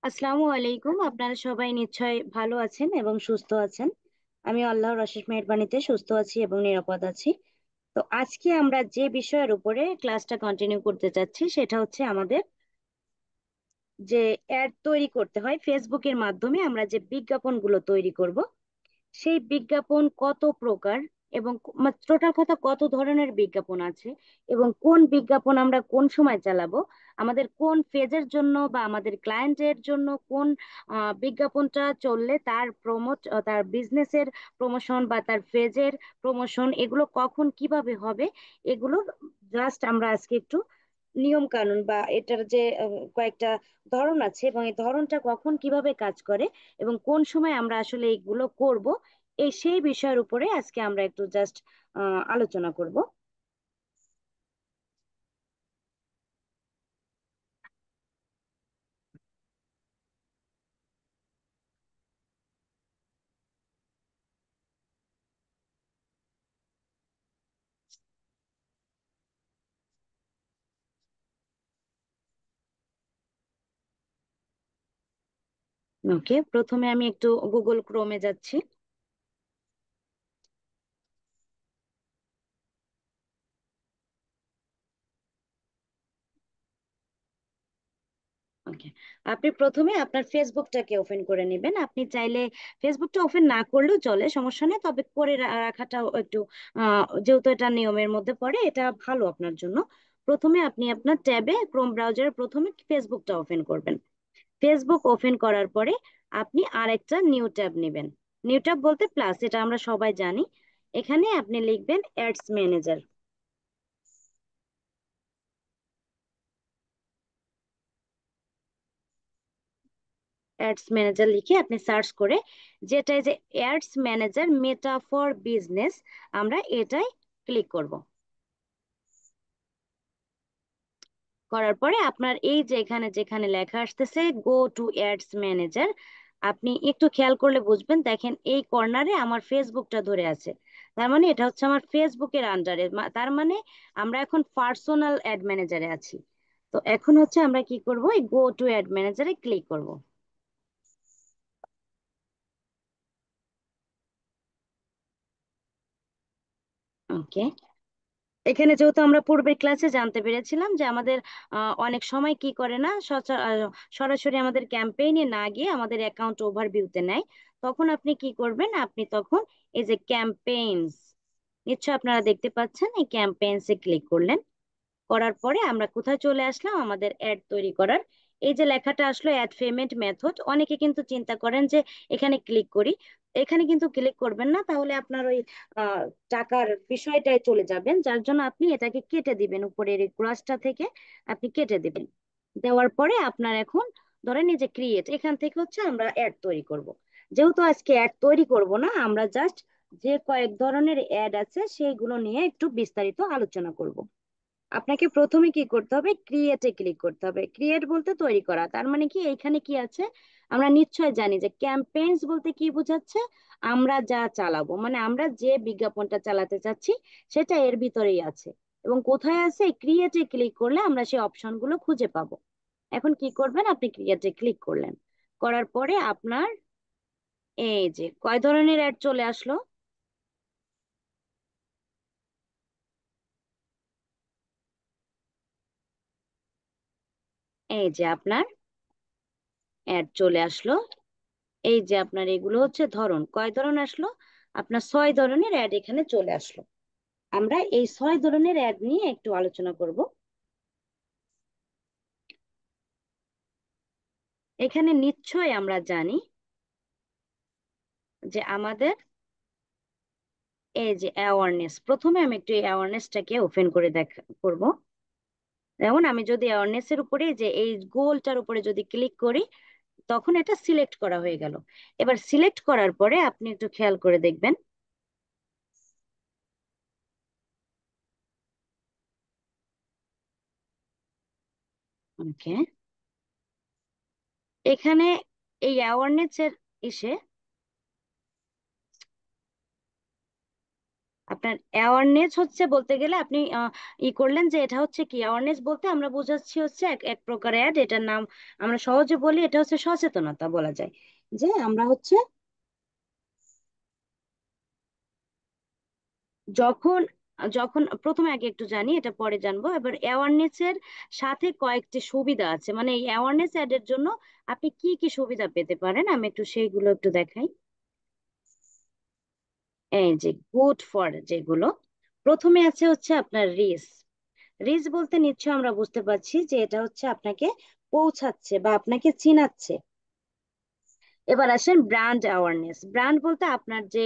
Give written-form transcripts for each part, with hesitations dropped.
আসসালামু আলাইকুম। আপনারা সবাই নিশ্চয় ভালো আছেন এবং সুস্থ আছেন। আমি আল্লাহর অশেষ মেহেরবানিতে সুস্থ আছি এবং নিরাপদ আছি। তো আজকে আমরা যে বিষয়ের উপরে ক্লাসটা কন্টিনিউ করতে চাচ্ছি সেটা হচ্ছে আমাদের যে অ্যাড তৈরি করতে হয় ফেসবুকের মাধ্যমে, আমরা যে বিজ্ঞাপনগুলো তৈরি করব সেই বিজ্ঞাপন কত প্রকার এবং টোটাল কথা কত ধরনের বিজ্ঞাপন আছে এবং কোন বিজ্ঞাপন আমরা কোন সময় চালাবো, আমাদের কোন ফেজের জন্য বা আমাদের ক্লায়েন্টের জন্য কোন বিজ্ঞাপনটা চললে তার তার বিজনেসের প্রমোশন বা তার ফেজের প্রমোশন এগুলো কখন কিভাবে হবে, এগুলো জাস্ট আমরা আজকে একটু নিয়ম কানুন বা এটার যে কয়েকটা ধরন আছে এবং এই ধরনটা কখন কিভাবে কাজ করে এবং কোন সময় আমরা আসলে এগুলো করব, সেই বিষয়ের উপরে আজকে আমরা একটু জাস্ট আলোচনা করব। ওকে, প্রথমে আমি একটু গুগল ক্রোমে যাচ্ছি। ওকে, আপনি প্রথমে আপনার ফেসবুকটাকে ওপেন করে নেবেন। আপনি চাইলে ফেসবুকটা ওপেন না করলেও চলে, সমস্যা নেই, তবে করে রাখাটাও একটু যেহেতু এটা নিয়মের মধ্যে পড়ে, এটা ভালো আপনার জন্য। প্রথমে আপনি আপনার ট্যাবে ক্রোম ব্রাউজারে প্রথমে ফেসবুকটা ওপেন করবেন। ফেসবুক ওপেন করার পরে আপনি আরেকটা নিউ ট্যাব নেবেন। নিউ ট্যাব বলতে প্লাস, এটা আমরা সবাই জানি। এখানে আপনি লিখবেন অ্যাডস ম্যানেজার। অ্যাডস ম্যানেজার লিখে আপনি সার্চ করে যেটা এই যে ads manager meta for business, আমরা এটাই ক্লিক করব। করার পরে আপনার এই যে এখানে যেখানে লেখা আসতেছে গো টু অ্যাডস ম্যানেজার, আপনি একটু খেয়াল করলে বুঝবেন, দেখেন এই কর্নারে আমার ফেসবুকটা ধরে আছে। তার মানে এটা হচ্ছে আমার ফেসবুকের আন্ডারে, তার মানে আমরা এখন পার্সোনাল অ্যাড ম্যানেজারে আছি। তো এখন হচ্ছে আমরা কি করব, এই গো টু অ্যাড ম্যানেজারে ক্লিক করব। ওকে, এখানে যেহেতু আমরা পূর্বের ক্লাসে জানতে পেরেছিলাম যে আমাদের অনেক সময় কি করে না, সরাসরি আমাদের ক্যাম্পেইনে না গিয়ে আমাদের অ্যাকাউন্ট ওভারভিউতে নেয়। তখন আপনি কি করবেন, আপনি তখন এই যে ক্যাম্পেইনস, নিশ্চয় আপনারা দেখতে পাচ্ছেন, এই ক্যাম্পেইনসে ক্লিক করলেন। করার পরে আমরা কোথায় চলে আসলাম, আমাদের অ্যাড তৈরি করার এই যে লেখাটা আসলো অ্যাড পেমেন্ট মেথড। অনেকে কিন্তু চিন্তা করেন যে এখানে ক্লিক করি, এখানে কিন্তু ক্লিক করবেন না, তাহলে আপনার ওই আহ, টাকার বিষয়টায় চলে যাবেন, যার জন্য আপনি এটাকে কেটে দিবেন, উপরের এই ক্রসটা থেকে আপনি কেটে দিবেন। দেওয়ার পরে আপনার এখন ধরেন এই যে ক্রিয়েট, এখান থেকে হচ্ছে আমরা অ্যাড তৈরি করব। যেহেতু আজকে অ্যাড তৈরি করব না, আমরা জাস্ট যে কয়েক ধরনের অ্যাড আছে সেইগুলো নিয়ে একটু বিস্তারিত আলোচনা করব। আপনাকে প্রথমে কি করতে হবে, ক্রিয়েটে ক্লিক করতে হবে। ক্রিয়েট বলতে তৈরি করা, তার মানে কি এইখানে কি আছে, আমরা নিশ্চয় জানি যে ক্যাম্পেইনস বলতে কি বোঝাচ্ছে, আমরা যা চালাবো, মানে আমরা যে বিজ্ঞাপনটা চালাতে চাচ্ছি সেটা এর ভিতরেই আছে। এবং কোথায় আছে, ক্রিয়েটে ক্লিক করলে আমরা সেই অপশনগুলো খুঁজে পাবো। এখন কি করবেন, আপনি ক্রিয়েটে ক্লিক করলেন। করার পরে আপনার এই যে কয় ধরনের অ্যাড চলে আসলো, এই যে আপনার অ্যাড চলে আসলো। এই যে আপনার এগুলো হচ্ছে ধরন, কয় ধরন আসলো, আপনার 6 ধরনের অ্যাড এখানে চলে আসলো। আমরা এই 6 ধরনের অ্যাড নিয়ে একটু আলোচনা করব। এখানে নিশ্চয় আমরা জানি যে আমাদের এই যে অ্যাওয়ারনেস, প্রথমে আমি একটু এই অ্যাওয়ারনেসটাকে ওপেন করে করব। যেমন আমি যদি অ্যাওয়ারনেস এর উপরে যে এই গোলটার উপরে যদি ক্লিক করি, তখন এটা সিলেক্ট করা হয়ে গেল। এবার সিলেক্ট করার পরে আপনি একটু খেয়াল করে দেখবেন। ওকে, এখানে এই অ্যাওয়ারনেস এর ইসে আপনার অ্যাওয়ারনেস হচ্ছে বলতে গেলে আপনি ই করলেন যে এটা হচ্ছে কি অ্যাওয়ারনেস বলতে আমরা বোঝাচ্ছি হচ্ছে এক এক প্রকার অ্যাড, এটার নাম আমরা সহজে বলি এটা হচ্ছে সচেতনতা বলা যায়। যে আমরা হচ্ছে যখন যখন প্রথমে আগে একটু জানি, এটা পরে জানবো। এবার অ্যাওয়ারনেস এর সাথে কয়েকটি সুবিধা আছে, মানে এই অ্যাওয়ারনেস অ্যাড এর জন্য আপনি কি কি সুবিধা পেতে পারেন আমি একটু সেইগুলো একটু দেখাই। এই যে গুড ফর যেগুলো, প্রথমে আছে হচ্ছে আপনার রিচ। রিচ বলতে নিশ্চয় আমরা বুঝতে পারছি যে এটা হচ্ছে আপনাকে পৌঁছাচ্ছে বা আপনাকে চিনাচ্ছে। এবার আসেন ব্র্যান্ড অ্যাওয়ারনেস। ব্র্যান্ড বলতে আপনার যে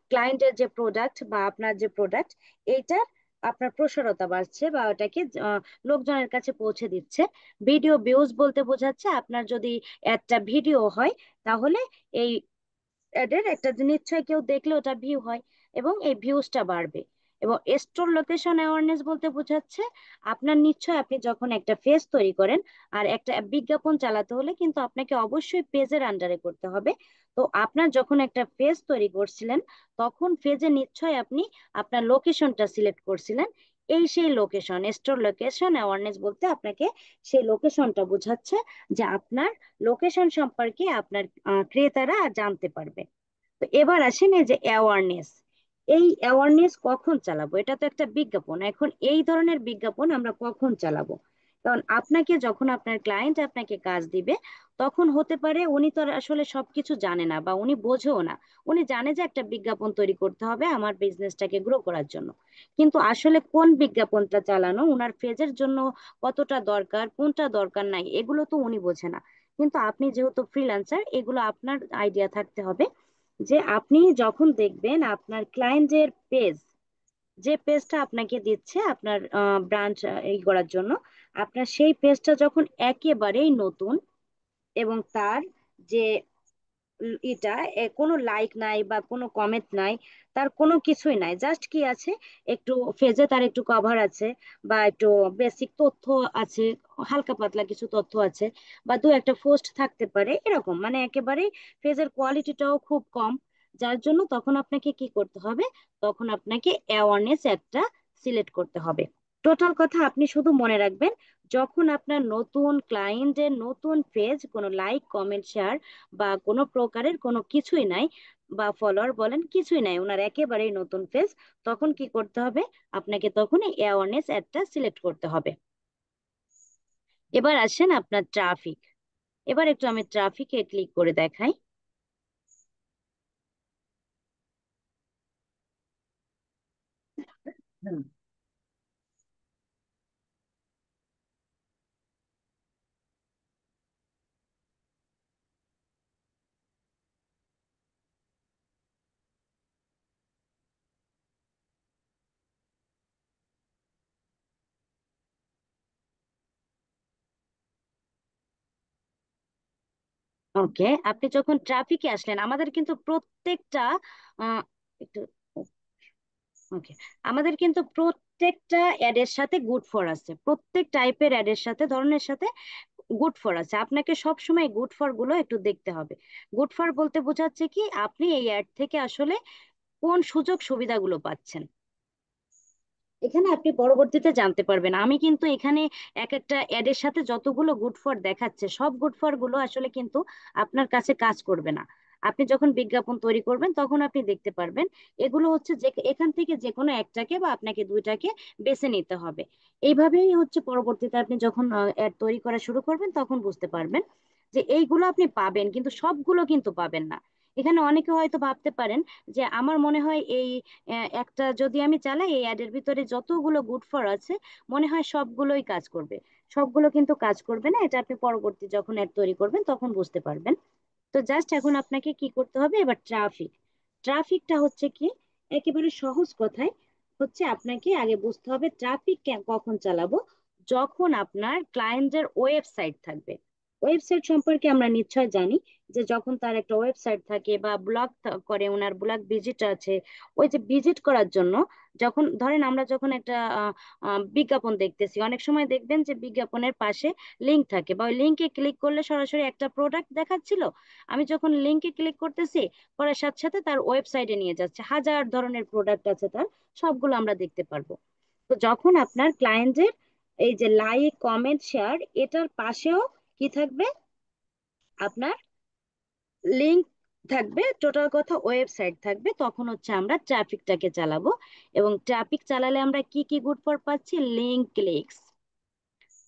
ক্লায়েন্টের যে প্রোডাক্ট বা আপনার যে প্রোডাক্ট, এইটার আপনার প্রসারতা বাড়ছে বা ওটাকে লোকজনের কাছে পৌঁছে দিচ্ছে। ভিডিও ভিউজ বলতে বোঝাচ্ছে আপনার যদি একটা ভিডিও হয় তাহলে এই অ্যাডের একটা যে নিশ্চয়ই কেউ দেখলে ওটা ভিউ হয় এবং এই ভিউজটা বাড়বে। এবং স্টোর লোকেশন অ্যাওয়ারনেস বলতে বোঝাচ্ছে আপনার নিশ্চয় আপনি যখন একটা পেজ তৈরি করেন আর একটা বিজ্ঞাপন চালাতে হলে কিন্তু আপনাকে অবশ্যই পেজের আন্ডারে করতে হবে। তো আপনার যখন একটা পেজ তৈরি করছিলেন তখন পেজে নিশ্চয় আপনি আপনার লোকেশনটা সিলেক্ট করছিলেন। এই সেই লোকেশন স্টোর লোকেশন অ্যাওয়ারনেস বলতে আপনাকে সেই লোকেশনটা বোঝাচ্ছে যে আপনার লোকেশন সম্পর্কে আপনার ক্রেতারা জানতে পারবে। তো এবার আসেন এই যে অ্যাওয়ারনেস, এই অ্যাওয়ারনেস কখন চালাবো, এটা তো একটা বিজ্ঞাপন। এখন এই ধরনের বিজ্ঞাপন আমরা কখন চালাবো? কারণ আপনাকে যখন আপনার ক্লায়েন্ট আপনাকে কাজ দিবে তখন হতে পারে উনি তো আর আসলে সবকিছু জানে না বা উনি বোঝেও না। উনি জানে যে একটা বিজ্ঞাপন তৈরি করতে হবে আমার বিজনেসটাকে গ্রো করার জন্য, কিন্তু আসলে কোন বিজ্ঞাপনটা চালানো ওনার ফেজের জন্য কতটা দরকার কোনটা দরকার নাই এগুলো তো উনি বোঝে না। কিন্তু আপনি যেহেতু ফ্রিল্যান্সার এগুলো আপনার আইডিয়া থাকতে হবে। যে আপনি যখন দেখবেন আপনার ক্লায়েন্টের পেজ, যে পেজটা আপনাকে দিচ্ছে আপনার ব্রাঞ্চ এই করার জন্য, আপনার সেই পেজটা যখন একেবারেই নতুন এবং তার যে এটা কোনো লাইক নাই বা কোনো কমেন্ট নাই, তার কোনো কিছুই নাই, জাস্ট কি আছে একটু ফেজে তার একটু কভার আছে বা একটু বেসিক তথ্য আছে, হালকা পাতলা কিছু তথ্য আছে বা দু একটা পোস্ট থাকতে পারে এরকম, মানে একেবারে ফেজের কোয়ালিটিটাও খুব কম। যার জন্য তখন আপনাকে কি করতে হবে, তখন আপনাকে অ্যাওয়ারনেস একটা সিলেক্ট করতে হবে। টোটাল কথা আপনি শুধু মনে রাখবেন, যখন আপনার নতুন ক্লায়েন্টের নতুন পেজ কোনো লাইক কমেন্ট শেয়ার বা কোনো প্রকারের কোনো কিছুই নাই বা ফলোয়ার বলেন কিছুই নাই, ওনার একেবারেই নতুন পেজ, তখন কি করতে হবে, আপনাকে তখন এই অ্যাওয়ারনেস অ্যাডটা সিলেক্ট করতে হবে। এবার আসেন আপনার ট্রাফিক। এবার একটু আমি ট্রাফিকে ক্লিক করে দেখাই। ওকে, আপনি যখন ট্রাফিকে আসলেন আমাদের কিন্তু প্রত্যেকটা একটু ওকে, আমাদের কিন্তু প্রত্যেকটা অ্যাডের সাথে গুড ফর আছে, প্রত্যেক টাইপের অ্যাডের সাথে ধরনের সাথে গুড ফর আছে। আপনাকে সব সময় গুড ফর গুলো একটু দেখতে হবে। গুড ফর বলতে বোঝাচ্ছে কি আপনি এই অ্যাড থেকে আসলে কোন সুযোগ সুবিধাগুলো পাচ্ছেন, এখানে আপনি পরবর্তীতে জানতে পারবেন। আমি কিন্তু এখানে এক একটা অ্যাডের সাথে যতগুলো গুড ফর দেখাচ্ছে সব গুড ফর গুলো আসলে কিন্তু আপনার কাছে কাজ করবে না। আপনি যখন বিজ্ঞাপন তৈরি করবেন তখন আপনি দেখতে পারবেন এগুলো হচ্ছে যে এখান থেকে যে কোনো একটাকে বা আপনাকে দুইটাকে বেছে নিতে হবে। এইভাবেই হচ্ছে পরবর্তীতে আপনি যখন অ্যাড তৈরি করা শুরু করবেন তখন বুঝতে পারবেন যে এইগুলো আপনি পাবেন কিন্তু সবগুলো কিন্তু পাবেন না। এখানে অনেকে হয়তো ভাবতে পারেন যে আমার মনে হয় এই একটা যদি আমি চালাই এই অ্যাডের ভিতরে যতগুলো গুড ফর আছে মনে হয় সবগুলোই কাজ করবে। সবগুলো কিন্তু কাজ করবে না, এটা আপনি পরবর্তী যখন অ্যাড তৈরি করবেন তখন বুঝতে পারবেন। তো জাস্ট এখন আপনাকে কি করতে হবে, এবার ট্রাফিক। ট্রাফিকটা হচ্ছে কি একেবারে সহজ কথায় হচ্ছে আপনাকে আগে বুঝতে হবে ট্রাফিক কখন চালাবো, যখন আপনার ক্লায়েন্টের ওয়েবসাইট থাকবে। ওয়েবসাইট সম্পর্কে আমরা নিশ্চয় জানি যে যখন তার একটা ওয়েবসাইট থাকে বা ব্লগ করে, ওনার ব্লগ ভিজিট আছে, ওই যে ভিজিট করার জন্য যখন ধরেন আমরা যখন একটা বিজ্ঞাপন দেখতেছি, অনেক সময় দেখবেন যে বিজ্ঞাপনের পাশে লিংক থাকে বা ওই লিংকে ক্লিক করলে সরাসরি একটা প্রোডাক্ট দেখাচ্ছিল, আমি যখন লিংকে ক্লিক করতেছি, করার সাথে সাথে তার ওয়েবসাইটে নিয়ে যাচ্ছে, হাজার ধরনের প্রোডাক্ট আছে তার, সবগুলো আমরা দেখতে পারবো। তো যখন আপনার ক্লায়েন্টের এই যে লাইক কমেন্ট শেয়ার এটার পাশেও কি থাকবে, আপনার লিংক থাকবে, টোটাল কথা ওয়েবসাইট থাকবে, তখন হচ্ছে আমরা ট্রাফিকটাকে চালাবো। এবং ট্রাফিক চালালে আমরা কি কি গুড ফর পাচ্ছি? Link clicks.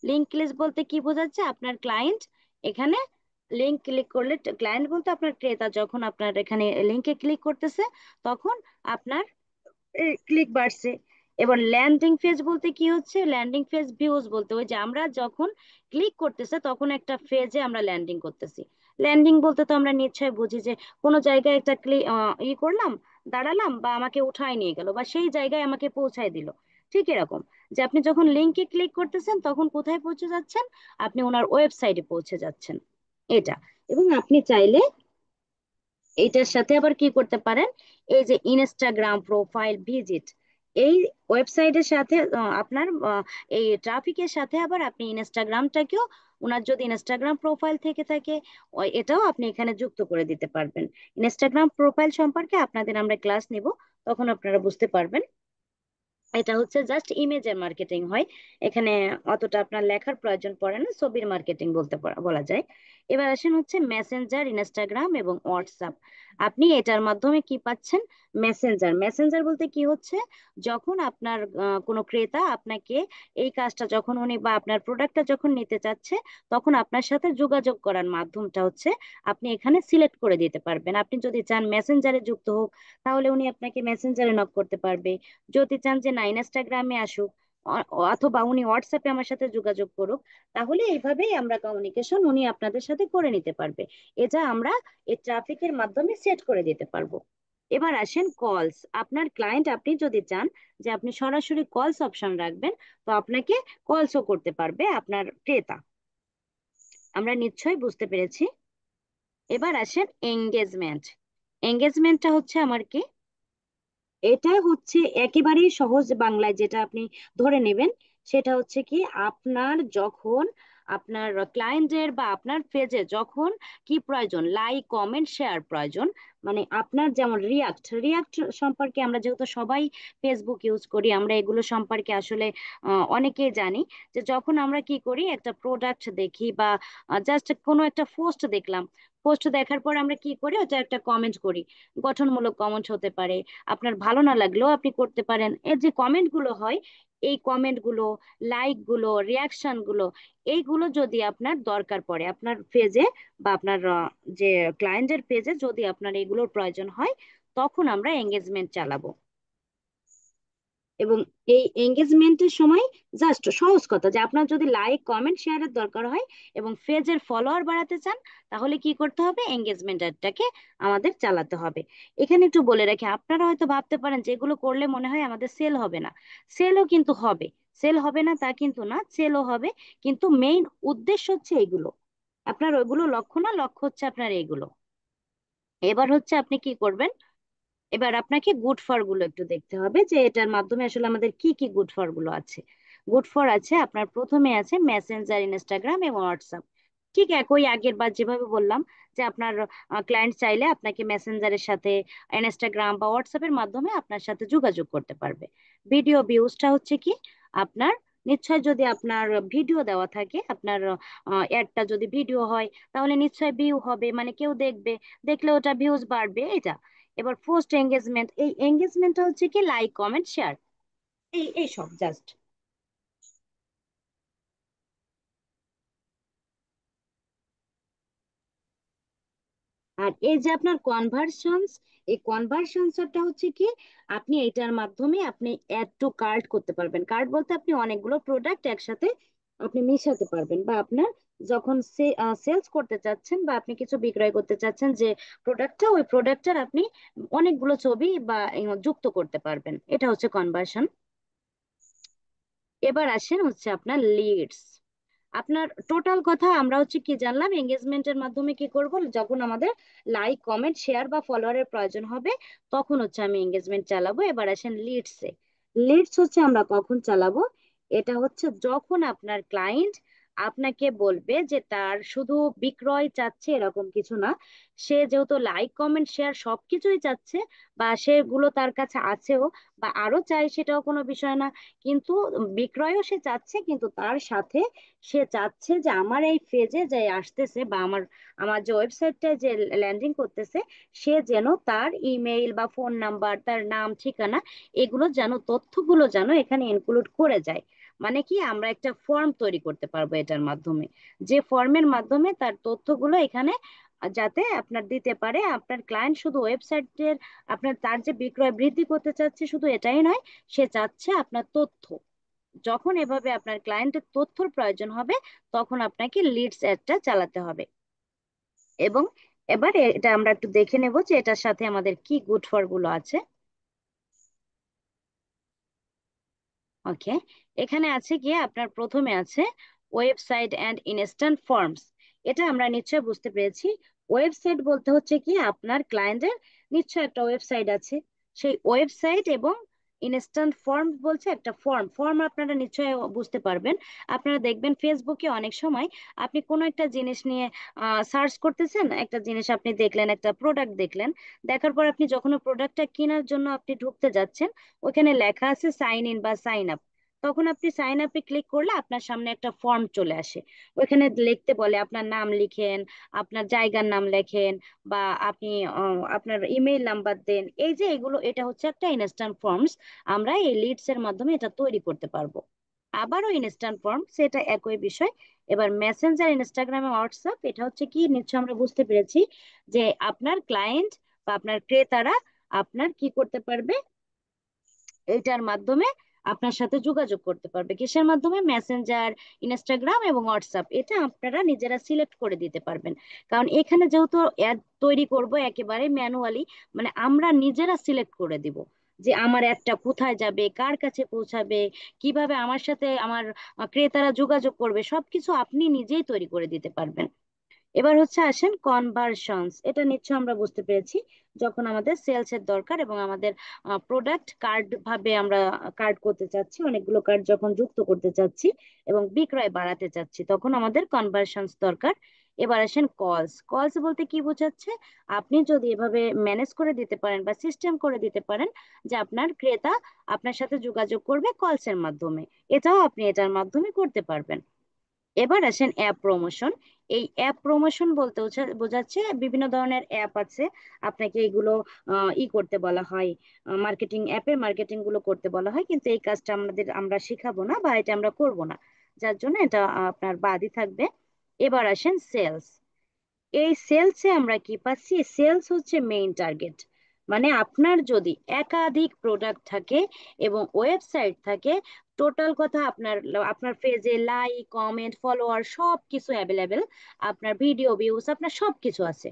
লিংক ক্লিকস বলতে কি বোঝাচ্ছে? আপনার ক্লায়েন্ট এখানে লিংক ক্লিক করলে, ক্লায়েন্ট বলতে আপনার ক্রেতা যখন আপনার এখানে লিংকে ক্লিক করতেছে, তখন আপনার ক্লিক বাড়ছে। এবার ল্যান্ডিং পেজ বলতে কি হচ্ছে? ল্যান্ডিং পেজ ভিউজ বলতে ওই যে আমরা যখন ক্লিক করতেছে তখন একটা পেজে আমরা ল্যান্ডিং করতেছি। ল্যান্ডিং বলতে তো আমরা নিশ্চয়ই বুঝি যে কোনো জায়গায় একটা ক্লিক করলাম, দাঁড়ালাম, বা আমাকে উঠায় নিয়ে গেল, বা সেই জায়গায় আমাকে পৌঁছায় দিল। ঠিক এরকম যে আপনি যখন লিংকে ক্লিক করতেছেন তখন কোথায় পৌঁছে যাচ্ছেন? আপনি ওনার ওয়েবসাইটে পৌঁছে যাচ্ছেন। এটা। এবং আপনি চাইলে এইটার সাথে আবার কি করতে পারেন, এই যে ইনস্টাগ্রাম প্রোফাইল ভিজিট, এই ওয়েবসাইটের সাথে আপনার এই ট্রাফিকের সাথে আবার আপনি ইনস্টাগ্রামটাকেও, ওনার যদি ইনস্টাগ্রাম প্রোফাইল থেকে থাকে, এটাও আপনি এখানে যুক্ত করে দিতে পারবেন। ইনস্টাগ্রাম প্রোফাইল সম্পর্কে আপনাদের আমরা ক্লাস নিব, তখন আপনারা বুঝতে পারবেন। এটা হচ্ছে জাস্ট ইমেজের মার্কেটিং হয়, এখানে অতটা আপনার লেখার প্রয়োজন পড়ে না, ছবির মার্কেটিং বলা যায়। এবার আসেন হচ্ছে মেসেঞ্জার, ইনস্টাগ্রাম এবং হোয়াটসঅ্যাপ। আপনি এটার মাধ্যমে কি পাচ্ছেন? মেসেঞ্জার। মেসেঞ্জার বলতে কি হচ্ছে? যখন আপনার কোনো ক্রেতা আপনাকে এই কাজটা যখন উনি বা আপনার প্রোডাক্টটা যখন নিতে চাচ্ছে, তখন আপনার সাথে যোগাযোগ করার মাধ্যমটা হচ্ছে আপনি এখানে সিলেক্ট করে দিতে পারবেন। আপনি যদি চান মেসেঞ্জারে যুক্ত হোক, তাহলে উনি আপনাকে মেসেঞ্জারে নক করতে পারবে। যদি চান যে না ইনস্টাগ্রামে আসুক, অথবা উনি হোয়াটসঅ্যাপে আমার সাথে যোগাযোগ করুক, তাহলে এইভাবেই আমরা কমিউনিকেশন উনি আপনাদের সাথে করে নিতে পারবে। এটা আমরা এই ট্রাফিকের মাধ্যমে সেট করে দিতে পারবো। এবার আসেন কলস। আপনার ক্লায়েন্ট, আপনি যদি চান যে আপনি সরাসরি কলস অপশন রাখবেন, তো আপনাকে কলসও করতে পারবে আপনার ক্রেতা। আমরা নিশ্চয়ই বুঝতে পেরেছি। এবার আসেন এঙ্গেজমেন্ট। এঙ্গেজমেন্টটা হচ্ছে আমার কি? এটা হচ্ছে একেবারেই সহজ বাংলায় যেটা আপনি ধরে নেবেন, সেটা হচ্ছে কি, আপনার যখন আপনার ক্লায়েন্টের বা আপনার পেজে যখন কি প্রয়োজন, লাইক কমেন্ট শেয়ার প্রয়োজন, মানে আপনার যেমন রিয়াক্ট, রিয়াক্ট সম্পর্কে আমরা যেহেতু সবাই ফেসবুক ইউজ করি, আমরা এগুলো সম্পর্কে আসলে অনেকেই জানি যে যখন আমরা কি করি, একটা প্রোডাক্ট দেখি বা জাস্ট কোনো একটা পোস্ট দেখলাম, পোস্ট দেখার পর আমরা কি করি, ওটা একটা কমেন্ট করি। গঠনমূলক কমেন্ট হতে পারে, আপনার ভালো না লাগলেও আপনি করতে পারেন। এর যে কমেন্ট গুলো হয়, এই কমেন্ট গুলো, লাইক গুলো, রিয়াকশন গুলো, এইগুলো যদি আপনার দরকার পড়ে আপনার পেজে বা আপনার যে ক্লায়েন্টের পেজে, যদি আপনার এগুলোর প্রয়োজন হয়, তখন আমরা এঙ্গেজমেন্ট চালাবো। এবং এই এঙ্গেজমেন্টের সময় জাস্ট সহজ কথা যে আপনার যদি লাইক কমেন্ট শেয়ারের দরকার হয় এবং পেজের ফলোয়ার বাড়াতে চান, তাহলে কি করতে হবে? এঙ্গেজমেন্টটাকে আমাদের চালাতে হবে। এখানে একটু বলে রাখি, আপনারা হয়তো ভাবতে পারেন যে এগুলো করলে মনে হয় আমাদের সেল হবে না। সেলও কিন্তু হবে। সেল হবে না তা কিন্তু না, সেলও হবে। কিন্তু মেইন উদ্দেশ্য হচ্ছে এগুলো, আপনার ওইগুলো লক্ষ্য না, লক্ষ্য হচ্ছে আপনার এগুলো। এবার হচ্ছে আপনি কি করবেন, এবার আপনাকে গুড ফর গুলো একটু দেখতে হবে যে এটার মাধ্যমে আসলে আমাদের কি কি গুড ফর গুলো আছে। গুড ফর আছে আপনার, প্রথমে আছে মেসেঞ্জার, ইনস্টাগ্রাম এবং হোয়াটসঅ্যাপ। ঠিক একই আগের বার যেভাবে বললাম যে আপনার ক্লায়েন্ট চাইলে আপনাকে মেসেঞ্জারের সাথে, ইনস্টাগ্রাম বা হোয়াটসঅ্যাপের মাধ্যমে আপনার সাথে যোগাযোগ করতে পারবে। ভিডিও ভিউজটা হচ্ছে কি, আপনার নিশ্চয় যদি আপনার ভিডিও দেওয়া থাকে, আপনার অ্যাডটা যদি ভিডিও হয়, তাহলে নিশ্চয় ভিউ হবে, মানে কেউ দেখবে, দেখলে ওটা ভিউজ বাড়বে, এটা। এবার পোস্ট এঙ্গেজমেন্ট, এই এঙ্গেজমেন্টটা হচ্ছে কি, লাইক কমেন্ট শেয়ার, এই সব জাস্ট। আর এই যে আপনার কনভার্সনস, এই কনভার্সনসটা হচ্ছে কি, আপনি এটার মাধ্যমে আপনি অ্যাড টু কার্ট করতে পারবেন। কার্ট বলতে আপনি অনেকগুলো প্রোডাক্ট একসাথে আপনি মিশাতে পারবেন, বা আপনার যখন সেলস করতে চাচ্ছেন বা আপনি কিছু বিক্রয় করতে চাচ্ছেন যে প্রোডাক্টটা, ওই প্রোডাক্টটার আপনি অনেকগুলো ছবি বা যুক্ত করতে পারবেন। এটা হচ্ছে কনভার্সন। এবার আসেন হচ্ছে আপনার লিডস। আপনার টোটাল কথা আমরা হচ্ছে কি জানলাম, এঙ্গেজমেন্টের মাধ্যমে কি করব, যখন আমাদের লাইক কমেন্ট শেয়ার বা ফলোয়ারের প্রয়োজন হবে তখন হচ্ছে আমি এঙ্গেজমেন্ট চালাবো। এবার আসেন লিডসে। লিডস হচ্ছে আমরা কখন চালাবো, এটা হচ্ছে যখন আপনার ক্লায়েন্ট আপনাকে বলবে যে তার শুধু বিক্রয় চাচ্ছে এরকম কিছু না, সে যেহেতু লাইক কমেন্ট শেয়ার সবকিছুই চাচ্ছে, বা সেগুলো তার কাছে আছেও বা আরো চাই, সেটাও কোনো বিষয় না, কিন্তু বিক্রয়ও সে চাচ্ছে, কিন্তু তার সাথে সে চাচ্ছে যে আমার এই ফেজে যে আসতেছে বা আমার আমার যে ওয়েবসাইটটায় যে ল্যান্ডিং করতেছে, সে যেন তার ইমেইল বা ফোন নাম্বার, তার নাম ঠিকানা, এগুলো যেন তথ্যগুলো যেন এখানে ইনক্লুড করে যায়। মানে কি, আমরা একটা ফর্ম তৈরি করতে পারবো এটার মাধ্যমে, যে ফর্মের মাধ্যমে তার তথ্যগুলো এখানে যাতে আপনার দিতে পারে। আপনার ক্লায়েন্ট শুধু ওয়েবসাইটের, আপনার তার যে বিক্রয় বৃদ্ধি করতে চাচ্ছে শুধু এটাই নয়, সে চাচ্ছে আপনার তথ্য। যখন এভাবে আপনার ক্লায়েন্টের তথ্যর প্রয়োজন হবে তখন আপনাকে লিডস অ্যাডটা চালাতে হবে। এবং এবার এটা আমরা একটু দেখে নেব যে এটার সাথে আমাদের কি গুড ফর গুলো আছে। ওকে, এখানে আছে গিয়ে আপনার প্রথমে আছে ওয়েবসাইট অ্যান্ড ইনস্ট্যান্ট ফর্মস। এটা আমরা নিশ্চয় বুঝতে পেরেছি। ওয়েবসাইট বলতে হচ্ছে কি, আপনার ক্লায়েন্টের নিশ্চয় একটা ওয়েবসাইট আছে, সেই ওয়েবসাইট। এবং ইনস্ট্যান্ট ফর্ম বলছে একটা ফর্ম। ফর্ম আপনারা নিশ্চয় বুঝতে পারবেন। আপনারা দেখবেন ফেসবুকে অনেক সময় আপনি কোনো একটা জিনিস নিয়ে সার্চ করতেছেন, একটা জিনিস আপনি দেখলেন, একটা প্রোডাক্ট দেখলেন, দেখার পর আপনি যখন প্রোডাক্টটা কেনার জন্য আপনি ঢুকতে যাচ্ছেন, ওখানে লেখা আছে সাইন ইন বা সাইন আপ। তখন আপনি সাইন আপে ক্লিক করলে আপনার সামনে একটা ফর্ম চলে আসে। ওইখানে লিখতে বলে আপনার নাম লিখেন, আপনার জায়গার নাম লেখেন, বা আপনি আপনার ইমেইল নাম্বার দেন। এই যে এগুলো, এটা হচ্ছে একটা ইনস্ট্যান্ট ফর্মস। আমরা এই লিডস এর মাধ্যমে এটা তৈরি করতে পারবো। আবারও ইনস্ট্যান্ট ফর্ম, সেটা একই বিষয়। এবার মেসেঞ্জার, ইনস্টাগ্রাম, হোয়াটসঅ্যাপ, এটা হচ্ছে কি নিশ্চয় আমরা বুঝতে পেরেছি যে আপনার ক্লায়েন্ট বা আপনার ক্রেতারা আপনার কি করতে পারবে, এটার মাধ্যমে আপনার সাথে যোগাযোগ করতে পারবে। কিসের মাধ্যমে? মেসেঞ্জার, ইনস্টাগ্রাম এবং হোয়াটসঅ্যাপ। এটা আপনারা নিজেরা সিলেক্ট করে দিতে পারবেন, কারণ এখানে যেহেতু অ্যাড তৈরি করব একেবারে ম্যানুয়ালি, মানে আমরা নিজেরা সিলেক্ট করে দিব যে আমার অ্যাডটা কোথায় যাবে, কার কাছে পৌঁছাবে, কিভাবে আমার সাথে আমার ক্রেতারা যোগাযোগ করবে, সবকিছু আপনি নিজেই তৈরি করে দিতে পারবেন। এবার হচ্ছে আসেন কনভার্সনস। এটা নিশ্চয় আমরা বুঝতে পেরেছি, যখন আমাদের সেলস এর দরকার এবং আমাদের প্রোডাক্ট কার্ড ভাবে আমরা কার্ড করতে চাচ্ছি, অনেকগুলো কার্ড যখন যুক্ত করতে চাচ্ছি এবং বিক্রয় বাড়াতে চাচ্ছি, তখন আমাদের কনভার্সনস দরকার। এবার আসেন কলস। কলস বলতে কি বোঝাচ্ছে, আপনি যদি এভাবে ম্যানেজ করে দিতে পারেন বা সিস্টেম করে দিতে পারেন যে আপনার ক্রেতা আপনার সাথে যোগাযোগ করবে কলসের মাধ্যমে, এটাও আপনি এটার মাধ্যমে করতে পারবেন। এবার আসেন অ্যাপ প্রমোশন। এই অ্যাপ প্রমোশন বলতে বোঝাচ্ছে বিভিন্ন ধরনের অ্যাপ আছে, আপনাকে এগুলো করতে বলা হয়, মার্কেটিং অ্যাপের মার্কেটিং গুলো করতে বলা হয়, কিন্তু এই কাজটা আমরা শিখাবো না বা এটা আমরা করব না, যার জন্য এটা আপনার বাদই থাকবে। এবার আসেন সেলস। এই সেলসে আমরা কি পাচ্ছি, সেলস হচ্ছে মেইন টার্গেট। মানে আপনার যদি একাধিক প্রোডাক্ট থাকে এবং ওয়েবসাইট থাকে, টোটাল কথা আপনার আপনার পেজে লাইক কমেন্ট ফলোয়ার সব কিছু অ্যাভেলেবেল, আপনার ভিডিও ভিউস, আপনার সব কিছু আছে।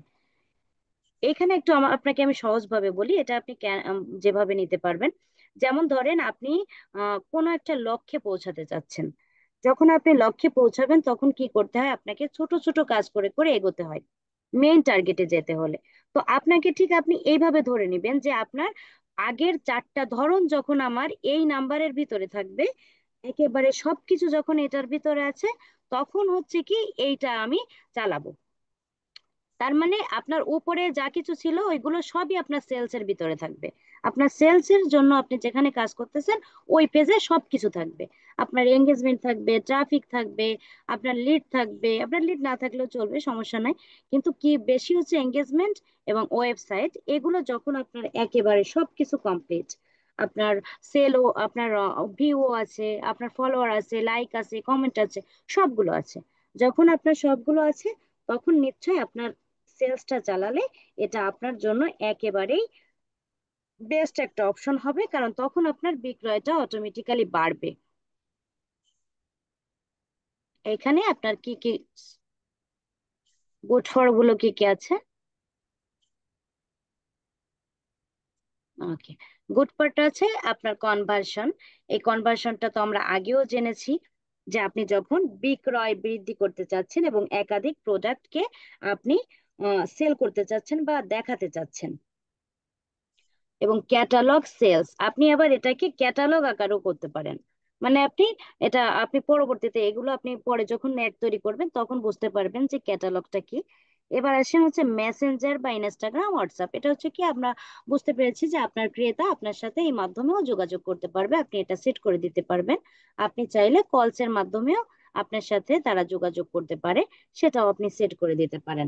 এখানে একটু আপনাকে আমি সহজভাবে বলি, এটা আপনি যেভাবে নিতে পারবেন। যেমন ধরেন আপনি কোনো একটা লক্ষ্যে পৌঁছাতে চাচ্ছেন। যখন আপনি লক্ষ্যে পৌঁছাবেন তখন কি করতে হয়, আপনাকে ছোট ছোট কাজ করে করে এগোতে হয় মেইন টার্গেটে যেতে হলে। তো আপনাকে ঠিক আপনি এইভাবে ধরে নেবেন যে আপনার আগের চারটা ধরন যখন আমার এই নাম্বারের ভিতরে থাকবে, একেবারে সবকিছু যখন এটার ভিতরে আছে, তখন হচ্ছে কি এইটা আমি চালাবো। তার মানে আপনার উপরে যা কিছু ছিল ওইগুলো সবই আপনার সেলস এর ভিতরে থাকবে। আপনার সেলস এর জন্য আপনি যেখানে কাজ করতেছেন ওই পেজে সবকিছু থাকবে। আপনার এঙ্গেজমেন্ট থাকবে, ট্রাফিক থাকবে, আপনার লিড থাকবে, আপনার লিড না থাকলেও চলবে, সমস্যা নাই। কিন্তু কি বেশি হচ্ছে এঙ্গেজমেন্ট এবং ওয়েবসাইট, এগুলো যখন আপনার একেবারে সবকিছু কমপ্লিট, আপনার সেলও, আপনার ভিউও আছে, আপনার ফলোয়ার আছে, লাইক আছে, কমেন্ট আছে, সবগুলো আছে, যখন আপনার সবগুলো আছে, তখন নিশ্চয়ই আপনার সেলসটা চালালে এটা আপনার জন্য একেবারেই বেস্ট একটা অপশন হবে, কারণ তখন আপনার বিক্রয়টা অটোমেটিক্যালি বাড়বে। এখানে আপনার কি কি গুড ফর গুলো কি কি আছে? ওকে, গুড পার্ট আছে আপনার কনভার্সন। এই কনভার্সনটা তো আমরা আগেও জেনেছি। যে আপনি যখন বিক্রয় বৃদ্ধি করতে চাচ্ছেন এবং একাধিক প্রোডাক্টকে আপনি সেল করতে চাচ্ছেন বা দেখাতে চাচ্ছেন। এবং ক্যাটালগ সেলস, আপনি আবার এটাকে ক্যাটালগ আকারেও করতে পারেন। মানে আপনি পরবর্তীতে এগুলো আপনি পরে যখন নেট তৈরি করবেন তখন বুঝতে পারবেন যে ক্যাটালগটা কি। এবার আসেন হচ্ছে মেসেঞ্জার বা ইনস্টাগ্রাম, হোয়াটসঅ্যাপ। এটা হচ্ছে কি, আমরা বুঝতে পেরেছি যে আপনার ক্রেতা আপনার সাথে এই মাধ্যমেও যোগাযোগ করতে পারবে, আপনি এটা সেট করে দিতে পারবেন। আপনি চাইলে কলস এর মাধ্যমেও আপনার সাথে তারা যোগাযোগ করতে পারে, সেটাও আপনি সেট করে দিতে পারেন।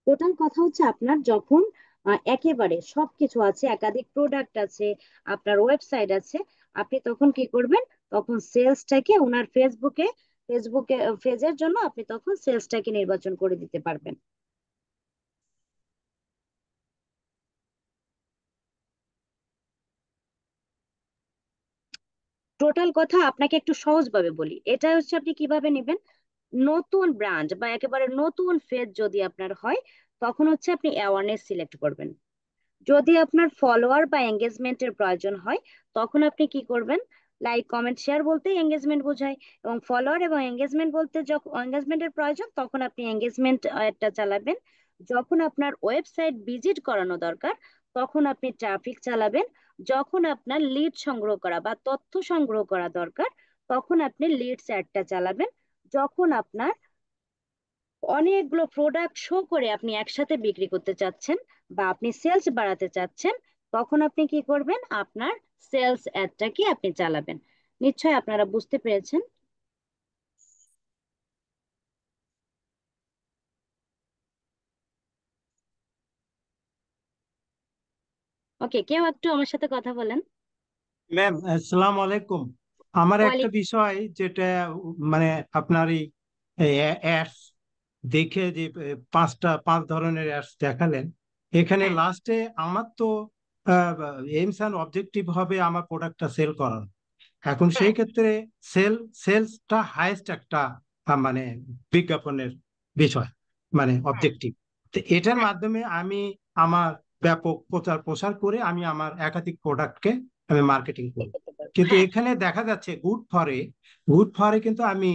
টোটাল কথা হচ্ছে, আপনার যখন একেবারে সবকিছু আছে, একাধিক প্রোডাক্ট আছে, আপনার ওয়েবসাইট আছে, আপনি তখন কি করবেন, তখন সেলসটাকে ওনার ফেসবুকে পেজের জন্য আপনি তখন সেলসটাকে নির্বাচন করে দিতে পারবেন। টোটাল কথা আপনাকে একটু সহজভাবে বলি, এটা হচ্ছে আপনি কিভাবে নেবেন। নতুন ব্র্যান্ড বা একেবারে নতুন ফেজ যদি আপনার হয়, তখন হচ্ছে আপনি অ্যাওয়ারনেস সিলেক্ট করবেন। যদি আপনার ফলোয়ার বা এঙ্গেজমেন্টের প্রয়োজন হয়, তখন আপনি কি করবেন, লাইক কমেন্ট শেয়ার বলতে এঙ্গেজমেন্ট বোঝায়, এবং ফলোয়ার এবং এঙ্গেজমেন্ট বলতে যখন এঙ্গেজমেন্টের প্রয়োজন তখন আপনি এঙ্গেজমেন্ট একটা চালাবেন। যখন আপনার ওয়েবসাইট ভিজিট করানো দরকার তখন আপনি ট্রাফিক চালাবেন। যখন আপনার লিড সংগ্রহ করা বা তথ্য সংগ্রহ করা দরকার তখন আপনি লিডস অ্যাডটা চালাবেন। যখন আপনার অনেকগুলো প্রোডাক্ট শো করে আপনি একসাথে বিক্রি করতে চাচ্ছেন বা আপনি সেলস বাড়াতে চাচ্ছেন, তখন আপনি কি করবেন, আপনার সেলস অ্যাডটাকে আপনি চালাবেন। নিশ্চয়ই আপনারা বুঝতে পেরেছেন। ওকে, কেউ একটু আমার সাথে কথা বলেন। ম্যাম, আসসালামু আলাইকুম। আমার একটা ওয়ালাইকুম। বিষয় যেটা মানে আপনার এই অ্যাডস দেখে যে পাঁচ ধরনের অ্যাডস দেখালেন, এখানে হ্যাঁ, লাস্টে আমার তো এইমস অ্যান্ড অবজেক্টিভ হবে আমার প্রোডাক্টটা সেল করার। এখন হ্যাঁ, সেই ক্ষেত্রে সেলসটা হাইয়েস্ট একটা মানে বিজ্ঞাপনের বিষয়, মানে হ্যাঁ, অবজেক্টিভ। তো এটার হ্যাঁ, মাধ্যমে আমি আমার ব্যাপক প্রচার প্রসার করে আমি আমার একাধিক প্রোডাক্টকে আমি মার্কেটিং ঠিক করি। করতে পারবো, কিন্তু হ্যাঁ। এখানে দেখা যাচ্ছে গুড ফরে কিন্তু আমি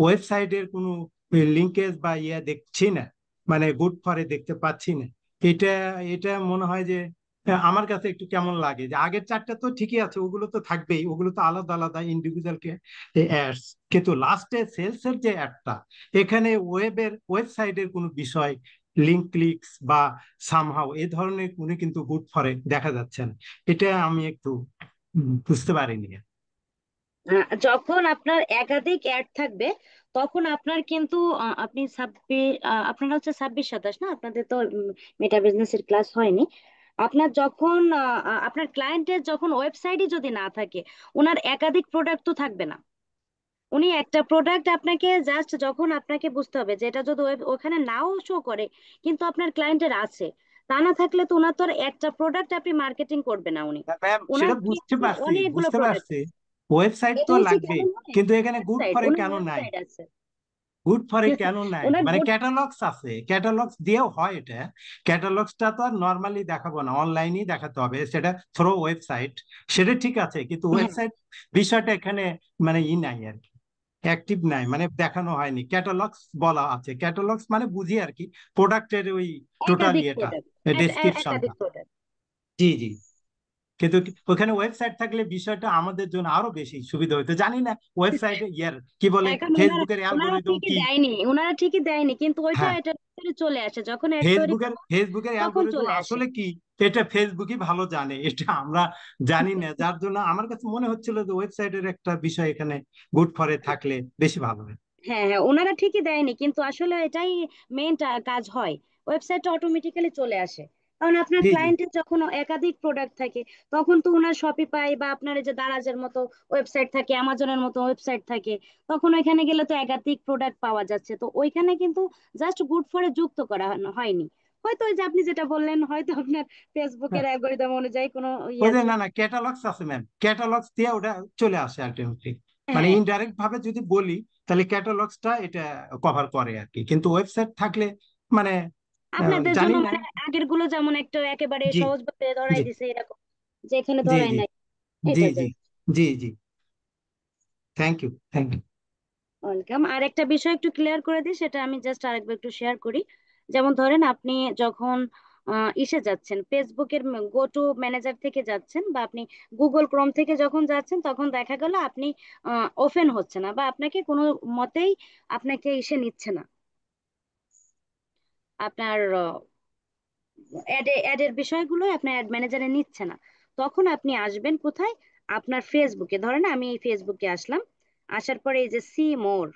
ওয়েবসাইটের কোনো লিঙ্কেজ বা দেখছি না, মানে গুড ফরে দেখতে পাচ্ছি না। এটা এটা মনে হয় যে আমার কাছে একটু কেমন লাগে যে আগের চারটা তো ঠিকই আছে, ওগুলো তো থাকবেই, ওগুলো তো আলাদা আলাদা ইন্ডিভিজুয়াল অ্যাডস। কিন্তু লাস্টে সেলসের যে অ্যাডটা, এখানে ওয়েবসাইটের কোনো বিষয় লিঙ্ক ক্লিকস বা সামহাও এ ধরনের কোনো কিন্তু গুড ফরে দেখা যাচ্ছে না। এটা আমি একটু বুঝতে পারিনি। যখন আপনার একাধিক অ্যাড থাকবে তখন আপনার কিন্তু আপনি আপনারা হচ্ছে 26 27 না, আপনাদের তো মেটা বিজনেসের ক্লাস হয়নি। আপনার যখন আপনার ক্লায়েন্টের যখন ওয়েবসাইটই যদি না থাকে, ওনার একাধিক প্রোডাক্ট তো থাকবে না। উনি একটা প্রোডাক্ট আপনাকে জাস্ট, যখন আপনাকে বুঝতে হবে যে এটা যদি ওখানে নাও শো করে কিন্তু আপনার ক্লায়েন্টের আছে, তা না থাকলে তো ওনার তো আর একটা প্রোডাক্ট আপনি মার্কেটিং করবে না উনি। ম্যাম, ওনার সেটা বুঝতে কিন্তু পারছি অনেকগুলো বুঝতে প্রোডাক্ট পারছি। আছে। ওয়েবসাইট এটা তো হচ্ছে লাগবে, কেমন হয়, কিন্তু এখানে গুড ওয়েবসাইট, ফরে ওনার কেন নাই? ওয়েবসাইট আছে। গুড ফরে কেন নাই? ওনার মানে গুড। ক্যাটালগস আছে, ক্যাটালগস দিয়েও হয় এটা। ক্যাটালগসটা তো আর নর্মালি দেখাবো না, অনলাইনেই দেখাতে হবে, সেটা থ্রো ওয়েবসাইট। সেটা ঠিক আছে, কিন্তু হ্যাঁ, ওয়েবসাইট বিষয়টা এখানে মানে নাই আর কি, অ্যাক্টিভ নাই, মানে দেখানো হয়নি। ক্যাটালগস বলা আছে, ক্যাটালগস মানে বুঝি আর কি প্রোডাক্টের ওই টোটাল একাধিক ইয়েটা, প্রোডাক্ট, একাধিক ডেসক্রিপশনটা। প্রোডাক্ট। জি জি। কিন্তু ওখানে ওয়েবসাইট থাকলে বিষয়টা আমাদের জন্য আরো বেশি সুবিধা হতো, জানি না ওয়েবসাইটে কি বলে, এখন ফেসবুকের ওনারা অ্যালগোরিদম ঠিকই কি। দেয়নি, ওনারা ঠিকই দেয়নি, কিন্তু ওইটা হ্যাঁ, এটার ভিতরে চলে আসে যখন অ্যাড তৈরি ফেসবুকের করবো ফেসবুকের তখন অ্যালগোরিদম চলে আসে। আসলে কি, এটা ফেসবুকই ভালো জানে, এটা আমরা জানি না। যার জন্য আমার কাছে মনে হচ্ছিল যে ওয়েবসাইটের একটা বিষয় এখানে গুড ফরে থাকলে বেশি ভালো হয়। হ্যাঁ, হ্যাঁ, ওনারা ঠিকই দেয়নি, কিন্তু আসলে এটাই মেইন কাজ হয়। ওয়েবসাইটটা অটোমেটিক্যালি চলে আসে, কারণ আপনার জি জি ক্লায়েন্টের যখন একাধিক প্রোডাক্ট থাকে তখন তো ওনার শপিফাই বা আপনার এই যে দারাজের মতো ওয়েবসাইট থাকে, অ্যামাজনের মতো ওয়েবসাইট থাকে, তখন ওইখানে গেলে তো একাধিক প্রোডাক্ট পাওয়া যাচ্ছে, তো ওইখানে কিন্তু জাস্ট গুড ফরে যুক্ত করা হয়নি। হয়তো ওই যে আপনি যেটা বললেন, হয়তো আপনার ফেসবুকের হ্যাঁ। অ্যালগোরিদম অনুযায়ী কোনো ওই ইয়ে যে, আছে। না না, ক্যাটালগস আছে ম্যাম, ক্যাটালগস দিয়ে ওটা চলে আসে আলটিমেটলি। মানে হ্যাঁ, ইনডাইরেক্ট ভাবে যদি বলি, তাহলে ক্যাটালগসটা এটা কভার করে আর কি, কিন্তু ওয়েবসাইট থাকলে মানে আপনাদের জানি জন্য না। মানে আগের গুলো যেমন একটা একেবারে জি সহজভাবে ধরাই জি দিছে এরকম, যে এখানে জি ধরাই জি নাই, জি এটা জি যায়। জি জি। Thank you thank you. Welcome. আর একটা বিষয় একটু ক্লিয়ার করে দিই, সেটা আমি জাস্ট আরেকবার একটু শেয়ার করি। যেমন ধরেন আপনি যখন ইসে যাচ্ছেন, ফেসবুকের গো টু ম্যানেজার থেকে যাচ্ছেন, বা আপনি গুগল ক্রোম থেকে যখন যাচ্ছেন, তখন দেখা গেল আপনি ওপেন হচ্ছে না, বা আপনাকে কোনো মতেই আপনাকে ইসে নিচ্ছে না, আপনার অ্যাডের বিষয়গুলো আপনার অ্যাড ম্যানেজারে নিচ্ছে না। তখন আপনি আসবেন কোথায়? আপনার ফেসবুকে। ধরেন আমি এই ফেসবুকে আসলাম, আসার পরে এই যে সি মোর,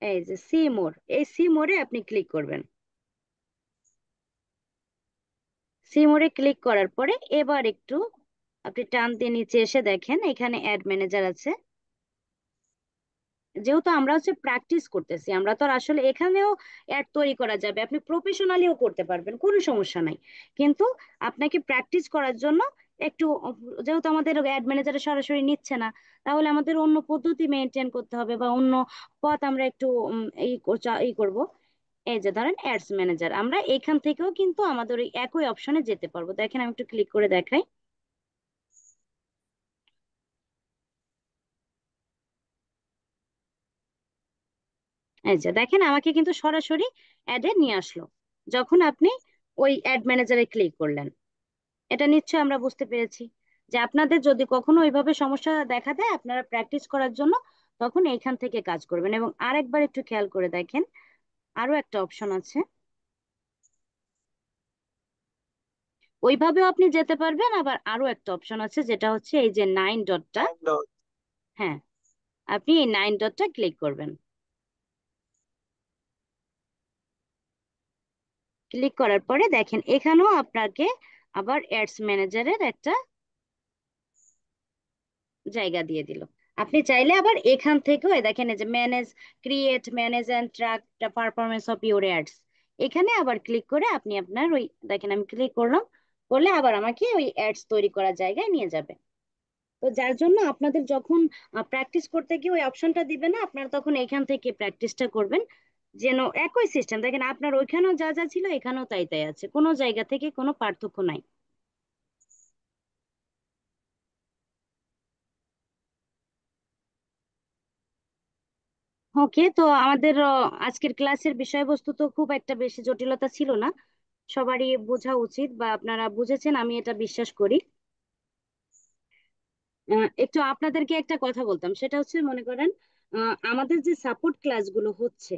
এই যে সি মোর, এই সি মোরে আপনি ক্লিক করবেন। সি মোরে ক্লিক করার পরে এবার একটু আপনি টান দিয়ে নিচে এসে দেখেন এখানে অ্যাড ম্যানেজার আছে। যেহেতু আমরা হচ্ছে প্র্যাকটিস করতেছি, আমরা তো আর আসলে এখানেও অ্যাড তৈরি করা যাবে, আপনি প্রফেশনালিও করতে পারবেন, কোনো সমস্যা নাই। কিন্তু আপনাকে প্র্যাকটিস করার জন্য একটু, যেহেতু আমাদের অ্যাড ম্যানেজারে সরাসরি নিচ্ছে না, তাহলে আমাদের অন্য পদ্ধতি মেনটেন করতে হবে, বা অন্য পথ আমরা একটু এই করব। এই যে ধরেন অ্যাডস ম্যানেজার, আমরা এখান থেকেও কিন্তু আমাদের ওই একই অপশনে যেতে পারবো। দেখেন আমি একটু ক্লিক করে দেখাই। এই যে দেখেন আমাকে কিন্তু সরাসরি অ্যাডে নিয়ে আসলো, যখন আপনি ওই অ্যাড ম্যানেজারে ক্লিক করলেন। এটা নিশ্চয়ই আমরা বুঝতে পেরেছি যে আপনাদের যদি কখনো ওইভাবে সমস্যা দেখা দেয়, আপনারা প্র্যাকটিস করার জন্য তখন এইখান থেকে কাজ করবেন। এবং আরেকবার একটু খেয়াল করে দেখেন, আরো একটা অপশন আছে, ওইভাবেও আপনি যেতে পারবেন। আবার আরো একটা অপশন আছে, যেটা হচ্ছে এই যে নাইন ডটটা। হ্যাঁ, আপনি এই নাইন ডটটা ক্লিক করবেন। ক্লিক করার পরে দেখেন এখানেও আপনাকে আবার অ্যাডস ম্যানেজারের একটা জায়গা দিয়ে দিল। আপনি চাইলে আবার এখান থেকেও দেখেন এই যে manage, create, manage and track the performance of your ads, এখানে আবার ক্লিক করে আপনি আপনার ওই, দেখেন আমি ক্লিক করলাম, করলে আবার আমাকে ওই অ্যাডস তৈরি করার জায়গায় নিয়ে যাবে। তো যার জন্য আপনাদের যখন প্র্যাকটিস করতে গিয়ে ওই অপশনটা দিবে না, আপনারা তখন এখান থেকে প্র্যাকটিসটা করবেন, যেন একই সিস্টেম দেখেন আপনার ওইখানেও যা যা ছিল এখানেও তাই তাই আছে, কোনো জায়গা থেকে কোনো পার্থক্য নাই। ওকে, তো আমাদের আজকের ক্লাসের বিষয়বস্তু তো খুব একটা বেশি জটিলতা ছিল না, সবারই বোঝা উচিত, বা আপনারা বুঝেছেন আমি এটা বিশ্বাস করি। একটু আপনাদেরকে একটা কথা বলতাম, সেটা হচ্ছে মনে করেন আমাদের যে সাপোর্ট ক্লাসগুলো হচ্ছে,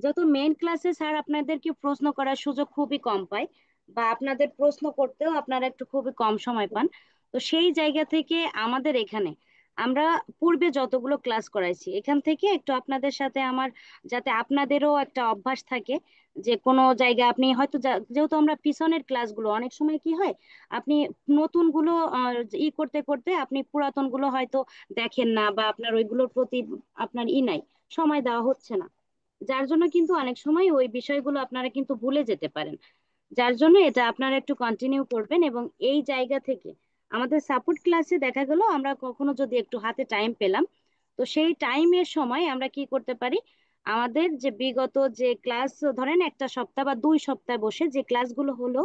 যত মেইন ক্লাসে স্যার আপনাদেরকে প্রশ্ন করার সুযোগ খুবই কম পায়, বা আপনাদের প্রশ্ন করতেও আপনারা একটু খুবই কম সময় পান। তো সেই জায়গা থেকে আমাদের এখানে আমরা পূর্বে যতগুলো ক্লাস করাইছি, এখান থেকে একটু আপনাদের সাথে আমার, যাতে আপনাদেরও একটা অভ্যাস থাকে, যে কোনো জায়গায় আপনি হয়তো যেহেতু আমরা পিছনের ক্লাসগুলো অনেক সময় কি হয়, আপনি নতুন গুলো করতে করতে আপনি পুরাতন গুলো হয়তো দেখেন না, বা আপনার ওইগুলোর প্রতি আপনার নাই, সময় দেওয়া হচ্ছে না, যার জন্য কিন্তু অনেক সময় ওই বিষয়গুলো আপনারা কিন্তু ভুলে যেতে পারেন। যার জন্য এটা আপনারা একটু কন্টিনিউ করবেন। এবং এই জায়গা থেকে আমাদের সাপোর্ট ক্লাসে দেখা গেল আমরা কখনো যদি একটু হাতে টাইম পেলাম, তো সেই টাইমের সময় আমরা কি করতে পারি, আমাদের যে বিগত যে ক্লাস, ধরেন একটা সপ্তাহ বা 2 সপ্তাহ বসে যে ক্লাসগুলো হলো,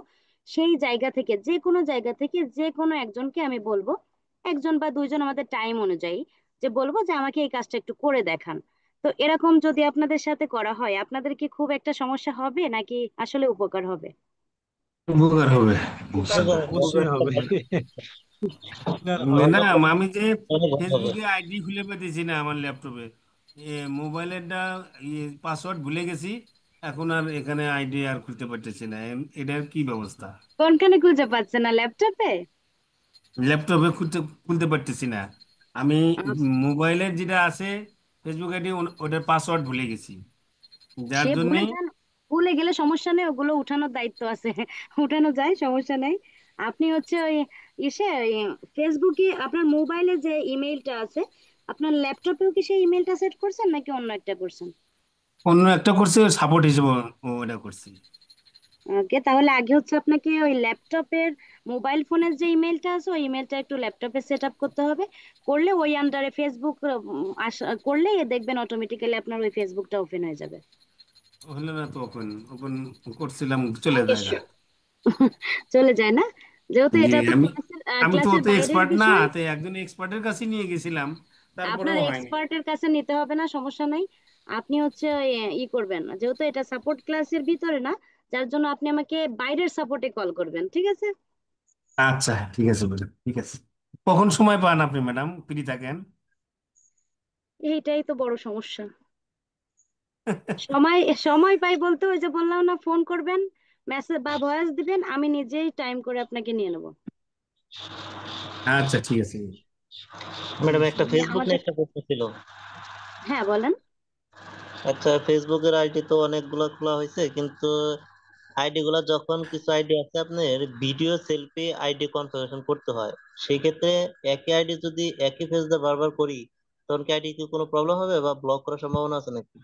সেই জায়গা থেকে যে কোনো জায়গা থেকে যে কোনো একজনকে আমি বলবো, একজন বা দুইজন আমাদের টাইম অনুযায়ী, যে বলবো যে আমাকে এই কাজটা একটু করে দেখান। তো এরকম যদি আপনাদের সাথে করা হয়, আপনাদের কি খুব একটা সমস্যা হবে, নাকি আসলে উপকার হবে? উপকার হবে উপকার ইনশাল্লাহ। অবশ্যই হবে। উপকার হবে। ম্যাডাম, আমি যে অনেক ভালো হবে। ফেসবুকে আইডি খুলে পেতেছি না আমার ল্যাপটপে, মোবাইলেরটা পাসওয়ার্ড ভুলে গেছি, এখন আর এখানে আইডি আর খুলতে পারতেছি না। এটার কি ব্যবস্থা? কোনখানে খুঁজে পাচ্ছেন না, ল্যাপটপে? ল্যাপটপে খুলতে খুলতে পারতেছি না আমি। মোবাইলের যেটা আছে ফেসবুক আইডি, ওটার পাসওয়ার্ড ভুলে গেছি, যার সে জন্য। ভুলে যান, ভুলে গেলে সমস্যা নেই, ওগুলো উঠানোর দায়িত্ব আছে। উঠানো যায়, সমস্যা নেই। আপনি হচ্ছে ওই ইসে ওই ফেসবুকে আপনার মোবাইলে যে ইমেইলটা আছে, আপনার ল্যাপটপেও কি সেই ইমেইলটা সেট করছেন, নাকি অন্য একটা করছেন? অন্য একটা করছে, সাপোর্ট হিসেবে ওটা করছি। ওকে, তাহলে আগে হচ্ছে আপনাকে ওই ল্যাপটপের, মোবাইল ফোনের যে ইমেলটা আছে ওই ইমেলটা একটু ল্যাপটপে সেট আপ করতে হবে। করলে ওই আন্ডারে ফেসবুক করলে দেখবেন অটোমেটিক্যালি আপনার ওই ফেসবুকটা ওপেন হয়ে যাবে। হলো না তো, ওপেন ওপেন করছিলাম, চলে যায়। ইস্যু চলে যায় না? যেহেতু জি, এটা তো আমি ক্লাসের আমি তো ক্লাসের অত বাইরের এক্সপার্ট না, বিষয়। তো একজন এক্সপার্টের কাছে নিয়ে গেছিলাম, আপনার তারপরেও হয়নি। এক্সপার্টের কাছে নিতে হবে না, সমস্যা নাই। আপনি হচ্ছে ই করবেন, যেহেতু এটা সাপোর্ট ক্লাসের ভিতরে না, যার জন্য আপনি আমাকে বাইরের সাপোর্টে কল করবেন, ঠিক আছে? আচ্ছা, ঠিক আছে ম্যাডাম, ঠিক আছে। কখন সময় পান আপনি ম্যাডাম, ফ্রি থাকেন? এইটাই তো বড় সমস্যা। সময় সময় পাই বলতে ওই যে বললাম না, ফোন করবেন, মেসেজ বা ভয়েস দিবেন, আমি নিজেই টাইম করে আপনাকে নিয়ে নেবো। আচ্ছা, ঠিক আছে। ম্যাডাম, একটা মানে ফেসবুক নিয়ে আমাদের, একটা প্রশ্ন ছিল। হ্যাঁ বলেন। আচ্ছা, ফেসবুকের আইডি তো অনেকগুলা খোলা হয়েছে, কিন্তু আইডি গুলা যখন কিছু আইডি আছে আপনার ভিডিও সেলফি আইডি কনফিগারেশন করতে হয়, সেই ক্ষেত্রে একই আইডি যদি একই ফেস দিয়ে বারবার করি, তখন কি আইডি কি কোনো প্রবলেম হবে বা ব্লক করার সম্ভাবনা আছে নাকি?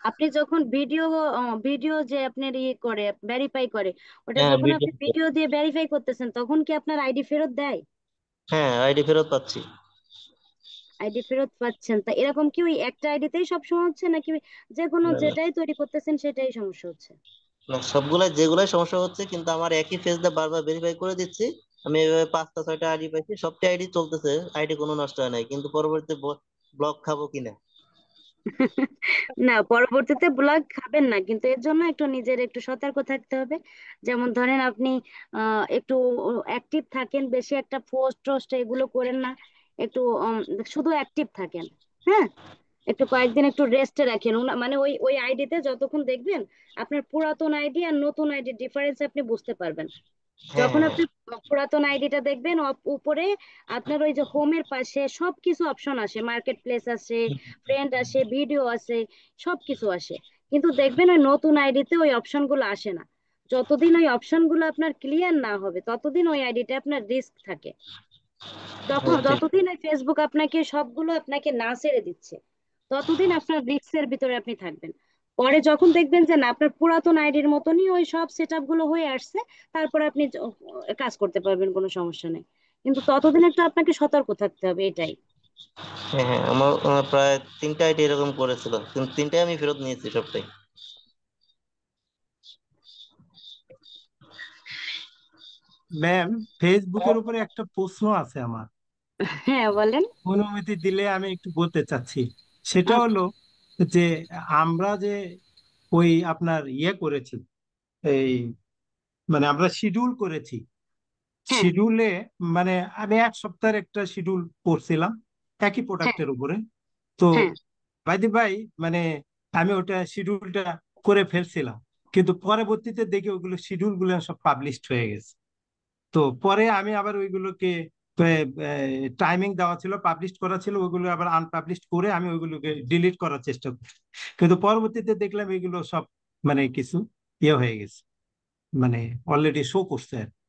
আপনি যখন ভিডিও ভিডিও যে আপনার ইয়ে করে ভেরিফাই করে, ওটা হ্যাঁ, যখন ভিডিও। আপনি ভিডিও দিয়ে ভেরিফাই করতেছেন তখন কি আপনার আইডি ফেরত দেয়? হ্যাঁ, আইডি ফেরত পাচ্ছি। আইডি ফেরত পাচ্ছেন, তা এরকম কি ওই একটা আইডিতেই সবসময় হচ্ছে, নাকি যে কোনো না, না, যেটাই তৈরি করতেছেন সেটাই সমস্যা হচ্ছে? না, সবগুলাই যেগুলাই সমস্যা হচ্ছে, কিন্তু আমার একই ফেস দিয়ে বারবার ভেরিফাই করে দিচ্ছি। আমি এভাবে 5টা 6টা আইডি পাইছি, সবটা আইডি চলতেছে, আইডি কোনো নষ্ট হয় নাই, কিন্তু পরবর্তীতে ব্লক খাবো কিনা। না, পরবর্তীতে ব্লগ খাবেন না, কিন্তু এর জন্য একটু নিজের একটু সতর্ক থাকতে হবে। যেমন ধরেন আপনি একটু অ্যাক্টিভ থাকেন, বেশি একটা পোস্ট টোস্ট এগুলো করেন না, একটু শুধু অ্যাক্টিভ থাকেন। হ্যাঁ, একটু কয়েকদিন একটু রেস্টে রাখেন, মানে ওই ওই আইডিতে যতক্ষণ দেখবেন আপনার পুরাতন আইডি আর নতুন আইডির ডিফারেন্স আপনি বুঝতে পারবেন। হ্যাঁ, যখন হ্যাঁ, আপনি পুরাতন আইডিটা দেখবেন, উপরে আপনার ওই যে হোমের পাশে সবকিছু অপশন আসে, মার্কেট প্লেস আসে, ফ্রেন্ড আসে, ভিডিও আছে, সবকিছু আসে। কিন্তু দেখবেন ওই নতুন আইডিতে ওই অপশন গুলো আসে না। যতদিন ওই অপশন গুলো আপনার ক্লিয়ার না হবে ততদিন ওই আইডিতে আপনার রিস্ক থাকে। যখন হ্যাঁ, ঠিক। যতদিন ওই ফেসবুক আপনাকে সবগুলো আপনাকে না ছেড়ে দিচ্ছে, ততদিন আপনার রিস্কের ভিতরে আপনি থাকবেন। পরে যখন দেখবেন যে না, আপনার পুরাতন আইডির মতনই ওই সব সেট আপ গুলো হয়ে আসছে, তারপর আপনি কাজ করতে পারবেন, কোনো সমস্যা নেই। কিন্তু ততদিন একটু আপনাকে সতর্ক থাকতে হবে, এটাই। হ্যাঁ, হ্যাঁ, আমার প্রায় 3টা আইডি এরকম করেছিল, কিন্তু 3টাই আমি ফেরত নিয়েছি সবটাই। ম্যাম, ফেসবুকের উপরে একটা প্রশ্ন আছে আমার, হ্যাঁ বলেন। অনুমতি দিলে আমি একটু বলতে চাচ্ছি। সেটা ওকে। হলো যে আমরা যে ওই আপনার ইয়ে করেছি, এই মানে আমরা শিডিউল করেছি, হ্যাঁ। শিডিউলে মানে আমি 1 সপ্তাহের একটা শিডিউল করছিলাম একই হ্যাঁ। প্রোডাক্টের উপরে। তো হ্যাঁ। বাইদি ভাই, মানে আমি ওটা শিডিউলটা করে ফেলছিলাম, কিন্তু পরবর্তীতে দেখি ওইগুলো শিডিউল গুলো সব পাবলিশড হয়ে গেছে। তো পরে আমি আবার ওইগুলোকে টাইমিং দেওয়া ছিল, পাবলিশ করা ছিল, ওইগুলো আবার আনপাবলিশ করে আমি ওইগুলোকে ডিলিট করার চেষ্টা করি, কিন্তু পরবর্তীতে দেখলাম এগুলো সব মানে কিছু ইয়ে হয়ে গেছে, মানে অলরেডি শো করছে আর কি।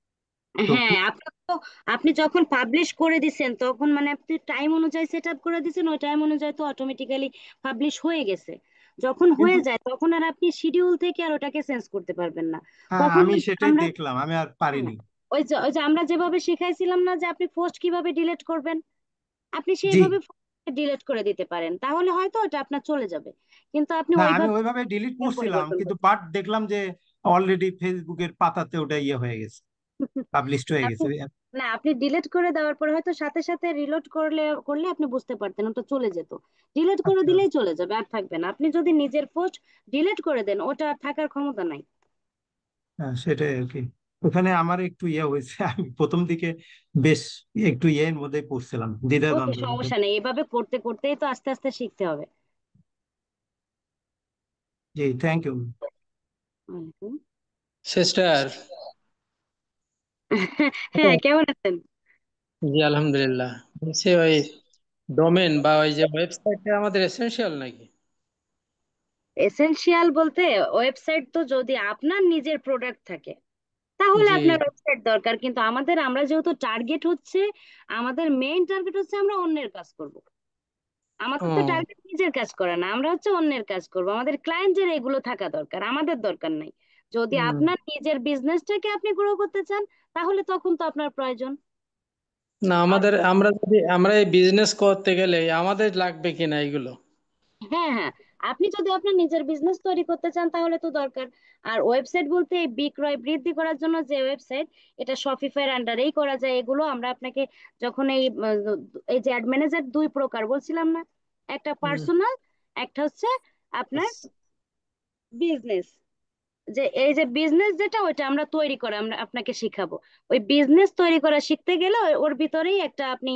তো হ্যাঁ, আপনার তো, আপনি যখন পাবলিশ করে দিছেন তখন মানে আপনি টাইম অনুযায়ী সেট আপ করে দিছেন, ওই টাইম অনুযায়ী তো অটোমেটিক্যালি পাবলিশ হয়ে গেছে। যখন কিন্তু হয়ে যায় তখন আর আপনি শিডিউল থেকে আর ওটাকে চেঞ্জ করতে পারবেন না। হ্যাঁ, তখন আমি ওই সেটাই আমরা, দেখলাম, আমি আর হ্যাঁ, পারিনি। ওই যে আমরা যেভাবে শিখাইছিলাম না যে আপনি পোস্ট কিভাবে ডিলিট করবেন, আপনি জি, সেইভাবে ডিলিট করে দিতে পারেন, তাহলে হয়তো ওটা আপনার চলে যাবে। কিন্তু আপনি না আমি ওইভাবে ওইভাবে ডিলিট করছিলাম, পরিবর্তন কিন্তু করতে বাট দেখলাম যে অলরেডি ফেসবুকের পাতাতে ওটা ইয়ে হয়ে গেছে, পাবলিশড হয়ে গেছে। আপনি, না, আপনি ডিলিট করে দেওয়ার পরে হয়তো সাথে সাথে রিলোড করলে করলে আপনি বুঝতে পারতেন, ওটা চলে যেত। ডিলিট করে আচ্ছা, দিলেই চলে যাবে, আর থাকবে না। আপনি যদি নিজের পোস্ট ডিলিট করে দেন, ওটা আর থাকার ক্ষমতা নাই। হ্যাঁ, সেটাই আর কি। ওখানে আমার একটু ইয়ে হয়েছে, আমি প্রথম দিকে বেশ একটু ইয়ের মধ্যে পড়ছিলাম, দ্বিধা ওকে, দ্বন্দ্বের মধ্যে। সমস্যা নেই, এভাবে করতে করতেই তো আস্তে আস্তে শিখতে হবে। জি, থ্যাংক ইউ। হুম। সিস্টার। হ্যাঁ, কেমন আছেন? জি আলহামদুলিল্লাহ। বলছি ওই ডোমেন বা ওই যে ওয়েবসাইটটা আমাদের এসেনশিয়াল নাকি? এসেনশিয়াল বলতে, ওয়েবসাইট তো যদি আপনার নিজের প্রোডাক্ট থাকে তাহলে জি। আপনার ওয়েবসাইট দরকার, কিন্তু আমরা যেহেতু টার্গেট হচ্ছে, আমাদের মেইন টার্গেট হচ্ছে আমরা অন্যের কাজ করব। আমাদের তো ও। টার্গেট নিজের কাজ করা না, আমরা হচ্ছে অন্যের কাজ করব। আমাদের ক্লায়েন্টের এগুলো থাকা দরকার, আমাদের দরকার নাই। যদি হুম। আপনার নিজের বিজনেসটাকে আপনি গ্রো করতে চান, তাহলে তখন তো আপনার প্রয়োজন। না, আর আমরা যদি এই বিজনেস করতে গেলে আমাদের লাগবে কিনা এগুলো? হ্যাঁ, হ্যাঁ, আপনি যদি আপনার নিজের বিজনেস তৈরি করতে চান তাহলে তো দরকার। আর ওয়েবসাইট বলতে এই বিক্রয় বৃদ্ধি করার জন্য যে ওয়েবসাইট, এটা শপিফাইয়ের আন্ডারেই করা যায়। এগুলো আমরা আপনাকে যখন এই যে অ্যাড ম্যানেজার দুই প্রকার বলছিলাম না, একটা হুম, পার্সোনাল, একটা হচ্ছে আপনার বিজনেস। যে এই যে বিজনেস যেটা, ওইটা আমরা তৈরি করা আমরা আপনাকে শিখাবো। ওই বিজনেস তৈরি করা শিখতে গেলে ওর ভিতরেই একটা আপনি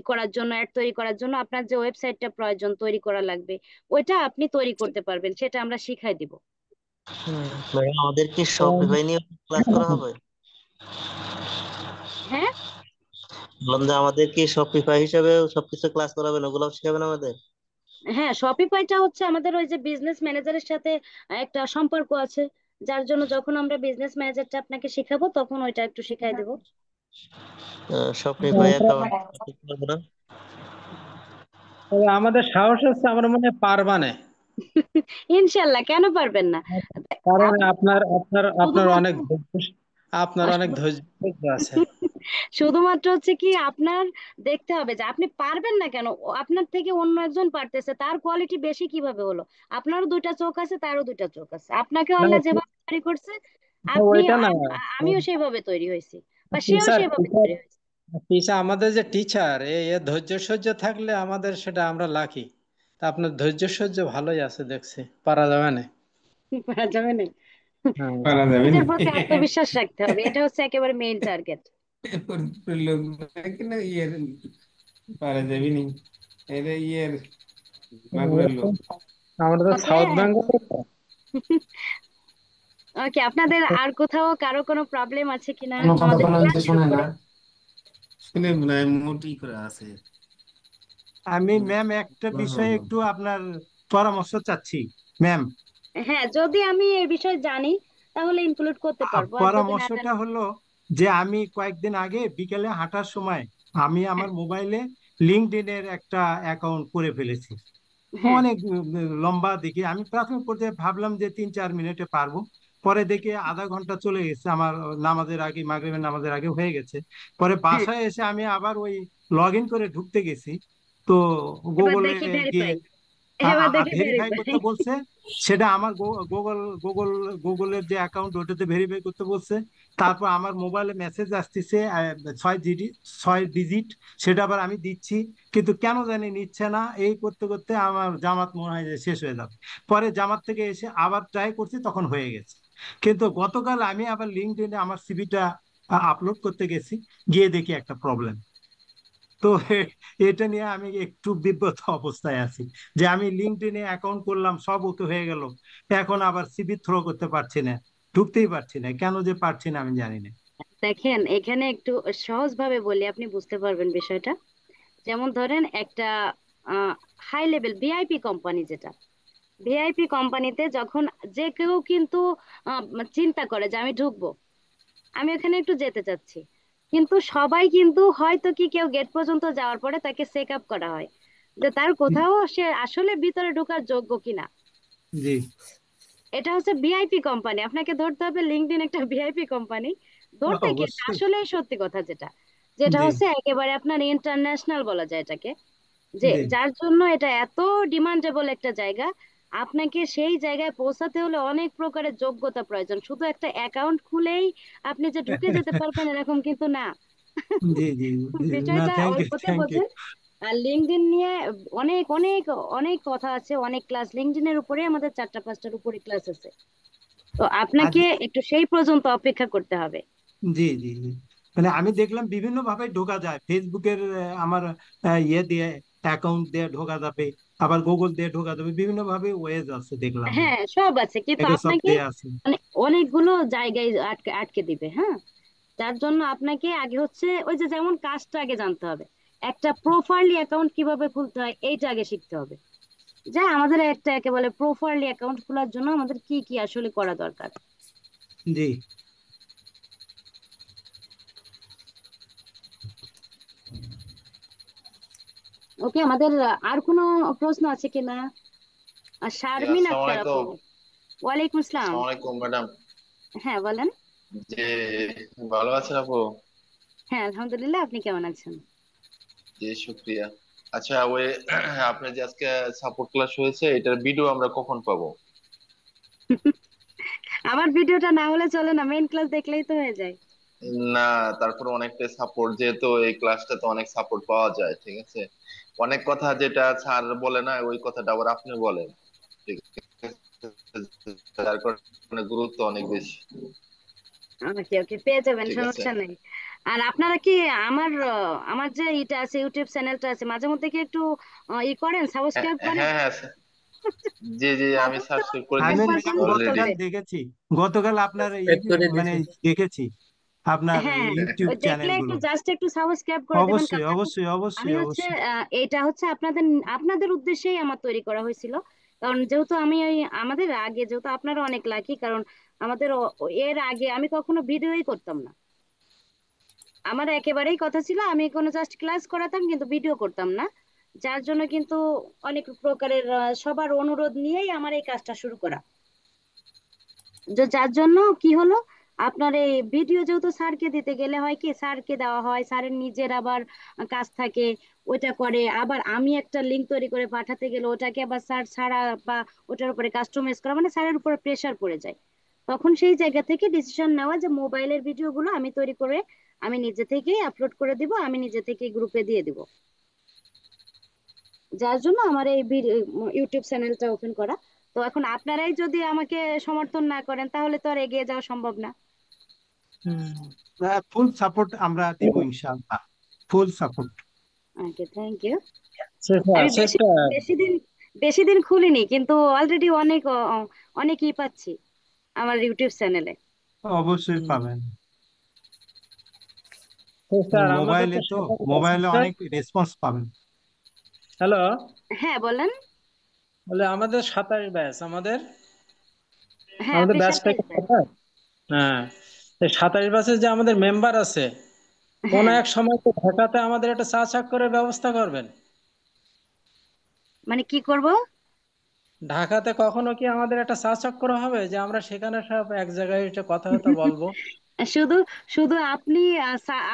করার জন্য, অ্যাড তৈরি করার জন্য আপনার যে ওয়েবসাইটটা প্রয়োজন তৈরি করা লাগবে, ওইটা আপনি তৈরি করতে পারবেন, সেটা আমরা শিখাই দিব। ভাইয়া আমাদের কি তো শপিফাই নিয়ে ক্লাস করা হবে? হ্যাঁ, বললাম যে আমাদের কি শপিফাই হিসেবে সবকিছু ক্লাস করাবেন, ওগুলো শিখাবেন আমাদের? হ্যাঁ, শপিফাইটা হচ্ছে আমাদের ওই যে বিজনেস ম্যানেজারের সাথে একটা সম্পর্ক আছে, যার জন্য যখন আমরা বিজনেস ম্যানেজারটা আপনাকে শিখাবো তখন ওইটা একটু শিখাই দেবো। শপিফাই আমরা- অ্যাকাউন্ট পারবো না? তবে আমাদের সাহস আছে, আমরা মনে হয় পারবা না। ইনশাল্লাহ, কেন পারবেন না? কারণ আপনি আপনার আপনার আপনার শুধুমাত্র অনেক আপনার অনেক ধৈর্য আছে। শুধুমাত্র হচ্ছে কি আপনার দেখতে হবে যে আপনি পারবেন না কেন। আপনার থেকে অন্য একজন পারতেছে, তার কোয়ালিটি বেশি কিভাবে হলো? আপনারও দুইটা চোখ আছে, তারও দুইটা চোখ আছে। আপনাকেও না, আল্লাহ যেভাবে তৈরি করছে, আপনি ওইটা না। আমিও সেইভাবে তৈরি হয়েছি, বা সেও টিচার সেইভাবে টিচার তৈরি হয়েছে। টিচার আমাদের যে টিচার, এ ধৈর্য সহ্য থাকলে আমাদের সেটা আমরা লাকি। তা আপনার ধৈর্য সহ্য ভালোই আছে দেখছি, পারা যাবে না। পারা যাবে না। হ্যাঁ। পারা যাবে নি। নিজের প্রতি আত্মবিশ্বাস রাখতে হবে, এটা হচ্ছে একেবারে মেইন টার্গেট। লোক না ইয়ের পারা যাবে নি, এটা ইয়ের মাগুরের লোক। আমরা তো ওকে, সাউথ বেঙ্গল। ওকে, আপনাদের আর কোথাও কারো কোনো প্রবলেম আছে কিনা কোনো কথা আমাদের বলেন ক্লাস তো শুরু শুনে না। করে? শুনে মনে হয় মোটি করে আছে। আমি ম্যাম একটা বিষয়ে একটু আপনার পরামর্শ চাচ্ছি ম্যাম। হ্যাঁ, যদি আমি এই বিষয়ে জানি তাহলে ইনক্লুড করতে পারবো, আর যদি না জানি। পরামর্শটা হলো যে আমি কয়েকদিন আগে বিকেলে হাঁটার সময় আমি আমার হ্যাঁ, মোবাইলে লিঙ্কডইনের একটা অ্যাকাউন্ট করে ফেলেছি। হ্যাঁ, অনেক লম্বা, দেখি আমি প্রাথমিক পর্যায়ে ভাবলাম যে 3-4 মিনিটে পারবো। পরে দেখি আধা ঘন্টা চলে গেছে আমার, নামাজের আগে, মাগরিবের নামাজের আগে হয়ে গেছে। পরে হ্যাঁ। বাসায় এসে আমি আবার ওই লগ ইন করে ঢুকতে গেছি, তো এবার গুগলে দেখি গিয়ে ভেরিফাই, এবার দেখি ভেরিফাই ভেরিফাই। করতে বলছে। সেটা আমার গুগল গুগল গুগলের যে অ্যাকাউন্ট ওটাতে ভেরিফাই করতে বলছে। তারপর আমার মোবাইলে মেসেজ আসতেছে 6 ডিজিট, সেটা আবার আমি দিচ্ছি, কিন্তু কেন জানি নিচ্ছে না। এই করতে করতে আমার জামাত মনে হয় যে শেষ হয়ে যাবে। পরে জামাত থেকে এসে আবার ট্রাই করছি, তখন হয়ে গেছে। কিন্তু গতকাল আমি আবার লিঙ্কডইনে আমার সিভিটা আপলোড করতে গেছি, গিয়ে দেখি একটা প্রবলেম। তো এটা নিয়ে আমি একটু বিব্রত অবস্থায় আছি, যে আমি লিঙ্কডইনে অ্যাকাউন্ট করলাম, সব ওকে হয়ে গেল, এখন আবার সিভি থ্রো করতে পারছি না, ঢুকতেই পারছি না। কেন যে পারছি না আমি জানি না। দেখেন, এখানে একটু সহজ ভাবে বলি, আপনি বুঝতে পারবেন বিষয়টা। যেমন ধরেন একটা হাই লেভেল ভিআইপি কোম্পানি, যেটা ভিআইপি কোম্পানিতে যখন যে কেউ কিন্তু আহ, চিন্তা করে যে আমি ঢুকবো, আমি ওখানে একটু যেতে চাচ্ছি, কিন্তু সবাই কিন্তু হয়তো কি কেউ গেট পর্যন্ত যাওয়ার পরে তাকে চেক আপ করা হয় যে তার কোথাও সে আসলে ভিতরে ঢোকার যোগ্য কিনা। জি, এটা হচ্ছে ভিআইপি কোম্পানি, আপনাকে ধরতে হবে লিঙ্কডইন একটা ভিআইপি কোম্পানি। ধরতে কি, এটা অবশ্যই। আসলে সত্যি কথা, যেটা যেটা জি, হচ্ছে একেবারে আপনার ইন্টারন্যাশনাল বলা যায় এটাকে, যে জি। যার জন্য এটা এত ডিমান্ডেবল একটা জায়গা। আপনাকে সেই জায়গায় পৌঁছাতে হলে অনেক প্রকারের যোগ্যতা প্রয়োজন, শুধু একটা অ্যাকাউন্ট খুলেই আপনি যে ঢুকে যেতে পারবেন এরকম কিন্তু না। জি, জি, জি। না, বিষয়টা থ্যাংক ইউ, অল্পতে থ্যাংক ইউ। বোঝেন। আর লিঙ্কডইন নিয়ে অনেক অনেক অনেক কথা আছে, অনেক ক্লাস লিঙ্কডইনের উপরে আমাদের 4টা 5টার উপরে ক্লাস আছে। তো আজ, আপনাকে একটু সেই পর্যন্ত অপেক্ষা করতে হবে। জি, জি, জি। মানে আমি দেখলাম বিভিন্ন ভাবে ঢোকা যায় ফেসবুকের, আমার ইয়ে দিয়ে, অ্যাকাউন্ট দিয়ে ঢোকা যাবে, আবার গুগল দিয়ে ঢোকা যাবে, বিভিন্ন ভাবে ওয়েজ আছে দেখলাম। হ্যাঁ, সব আছে, কিন্তু মাইক্রোসফট আপনাকে দিয়ে আছে। মানে অনেকগুলো জায়গায় আটকে আটকে দিবে। হ্যাঁ, তার জন্য আপনাকে আগে হচ্ছে ওই যে যেমন কাজটা আগে জানতে হবে, একটা প্রপারলি অ্যাকাউন্ট কিভাবে খুলতে হয় এইটা আগে শিখতে হবে। যা আমাদের একটা একেবারে প্রপারলি অ্যাকাউন্ট খোলার জন্য আমাদের কি কি আসলে করা দরকার। জি। ওকে, আমাদের আর কোনো প্রশ্ন আছে কিনা? আর জি, শারমিন আসসালামু আক্তার আপু। আলাইকুম। ওয়ালাইকুম আসসালাম। আসসালামু আলাইকুম ম্যাডাম। হ্যাঁ, বলেন। জি, ভালো আছেন আপু? হ্যাঁ, আলহামদুলিল্লাহ, আপনি কেমন আছেন? জি, শুক্রিয়া। আচ্ছা ওই আপনার যে আজকে সাপোর্ট ক্লাস হয়েছে এটার ভিডিও আমরা কখন পাবো? আমার ভিডিওটা না হলে চলে না, মেইন ক্লাস দেখলেই তো হয়ে যায়। না, তারপরে অনেকটা সাপোর্ট, যেহেতু এই ক্লাসটা তো অনেক সাপোর্ট পাওয়া যায়, ঠিক আছে। অনেক কথা যেটা স্যার বলে না ওই কথাটা আবার আপনি বলেন, ঠিক আছে, যার কারণে গুরুত্ব অনেক বেশি। ওকে ওকে, পেয়ে যাবেন, ঠিক আছে। সমস্যা নেই। আর আপনারা কি আমার যে এটা আছে, ইউটিউব চ্যানেলটা আছে, মাঝে মধ্যে কি একটু ই করেন, হ্যাঁ সাবস্ক্রাইব করেন? হ্যাঁ হ্যাঁ, জি জি, আমি অবশ্য সাবস্ক্রাইব করে আমি দিচ্ছি একবার কিন্তু অলরেডি। গতকাল করবে। দেখেছি, গতকাল আপনার পেড করে মানে দিয়েছি। দেখেছি আপনার হ্যাঁ হ্যাঁ, ইউটিউব ওই দেখলে চ্যানেল একটু গুলো। জাস্ট একটু সাবস্ক্রাইব করে দেবেন, অবশ্যই কারণ অবশ্যই আমি অবশ্যই হচ্ছে অবশ্যই। এটা হচ্ছে আপনাদের আপনাদের উদ্দেশ্যেই আমার তৈরি করা হয়েছিল। কারণ যেহেতু আমি ওই আমাদের আগে, যেহেতু আপনারা অনেক লাকি, কারণ আমাদের এর আগে আমি কখনো ভিডিওই করতাম না। আমার একেবারেই কথা ছিল আমি কোনো জাস্ট ক্লাস করাতাম কিন্তু ভিডিও করতাম না। যার জন্য কিন্তু অনেক প্রকারের সবার অনুরোধ নিয়েই আমার এই কাজটা শুরু করা। যার জন্য কি হলো, আপনার এই ভিডিও যেহেতু স্যারকে দিতে গেলে হয় কি, স্যারকে দেওয়া হয়, স্যারের নিজের আবার কাজ থাকে, ওইটা করে, আবার আমি একটা লিঙ্ক তৈরি করে পাঠাতে গেলে ওটাকে আবার স্যার ছাড়া বা ওটার উপরে কাস্টমাইজ করা, মানে স্যারের উপরে প্রেশার পড়ে যায়। তখন সেই জায়গা থেকে ডিসিশন নেওয়া যে মোবাইলের ভিডিওগুলো আমি তৈরি করে আমি নিজে থেকেই আপলোড করে দিব, আমি নিজে থেকেই গ্রুপে দিয়ে দিব। যার জন্য আমার এই ইউটিউব চ্যানেলটা ওপেন করা। তো এখন আপনারাই যদি আমাকে সমর্থন না করেন তাহলে তো আর এগিয়ে যাওয়া সম্ভব না। ফুল সাপোর্ট আমরা দিব ইনশাআল্লাহ, full support. Okay, thank you. Sister আমি বেশি সিস্টার বেশি দিন বেশি দিন খুলিনি, কিন্তু অলরেডি অনেক অনেক ই পাচ্ছি আমার ইউটিউব চ্যানেলে। অবশ্যই পাবেন। সিস্টার আমাদের মোবাইলে তো তো, সাঁতার মোবাইলে সিস্টার। অনেক রেসপন্স পাবেন। হ্যালো, হ্যাঁ বলেন। বলে আমাদের 27 ব্যাচ আমাদের, হ্যাঁ, আমাদের আপনি ব্যাচটা 27 কি ব্যাচ। 27? হ্যাঁ, এই 27 ব্যাচের যে আমাদের মেম্বার আছে, কোন হ্যাঁ, এক সময় তো ঢাকাতে আমাদের একটা চা চাক্করের ব্যবস্থা করবেন। মানে কি করব? ঢাকাতে কখনো কি আমাদের একটা চা চক্কর হবে যে আমরা সেখানে সব এক জায়গায় এসে কথা বলবো? শুধু শুধু আপনি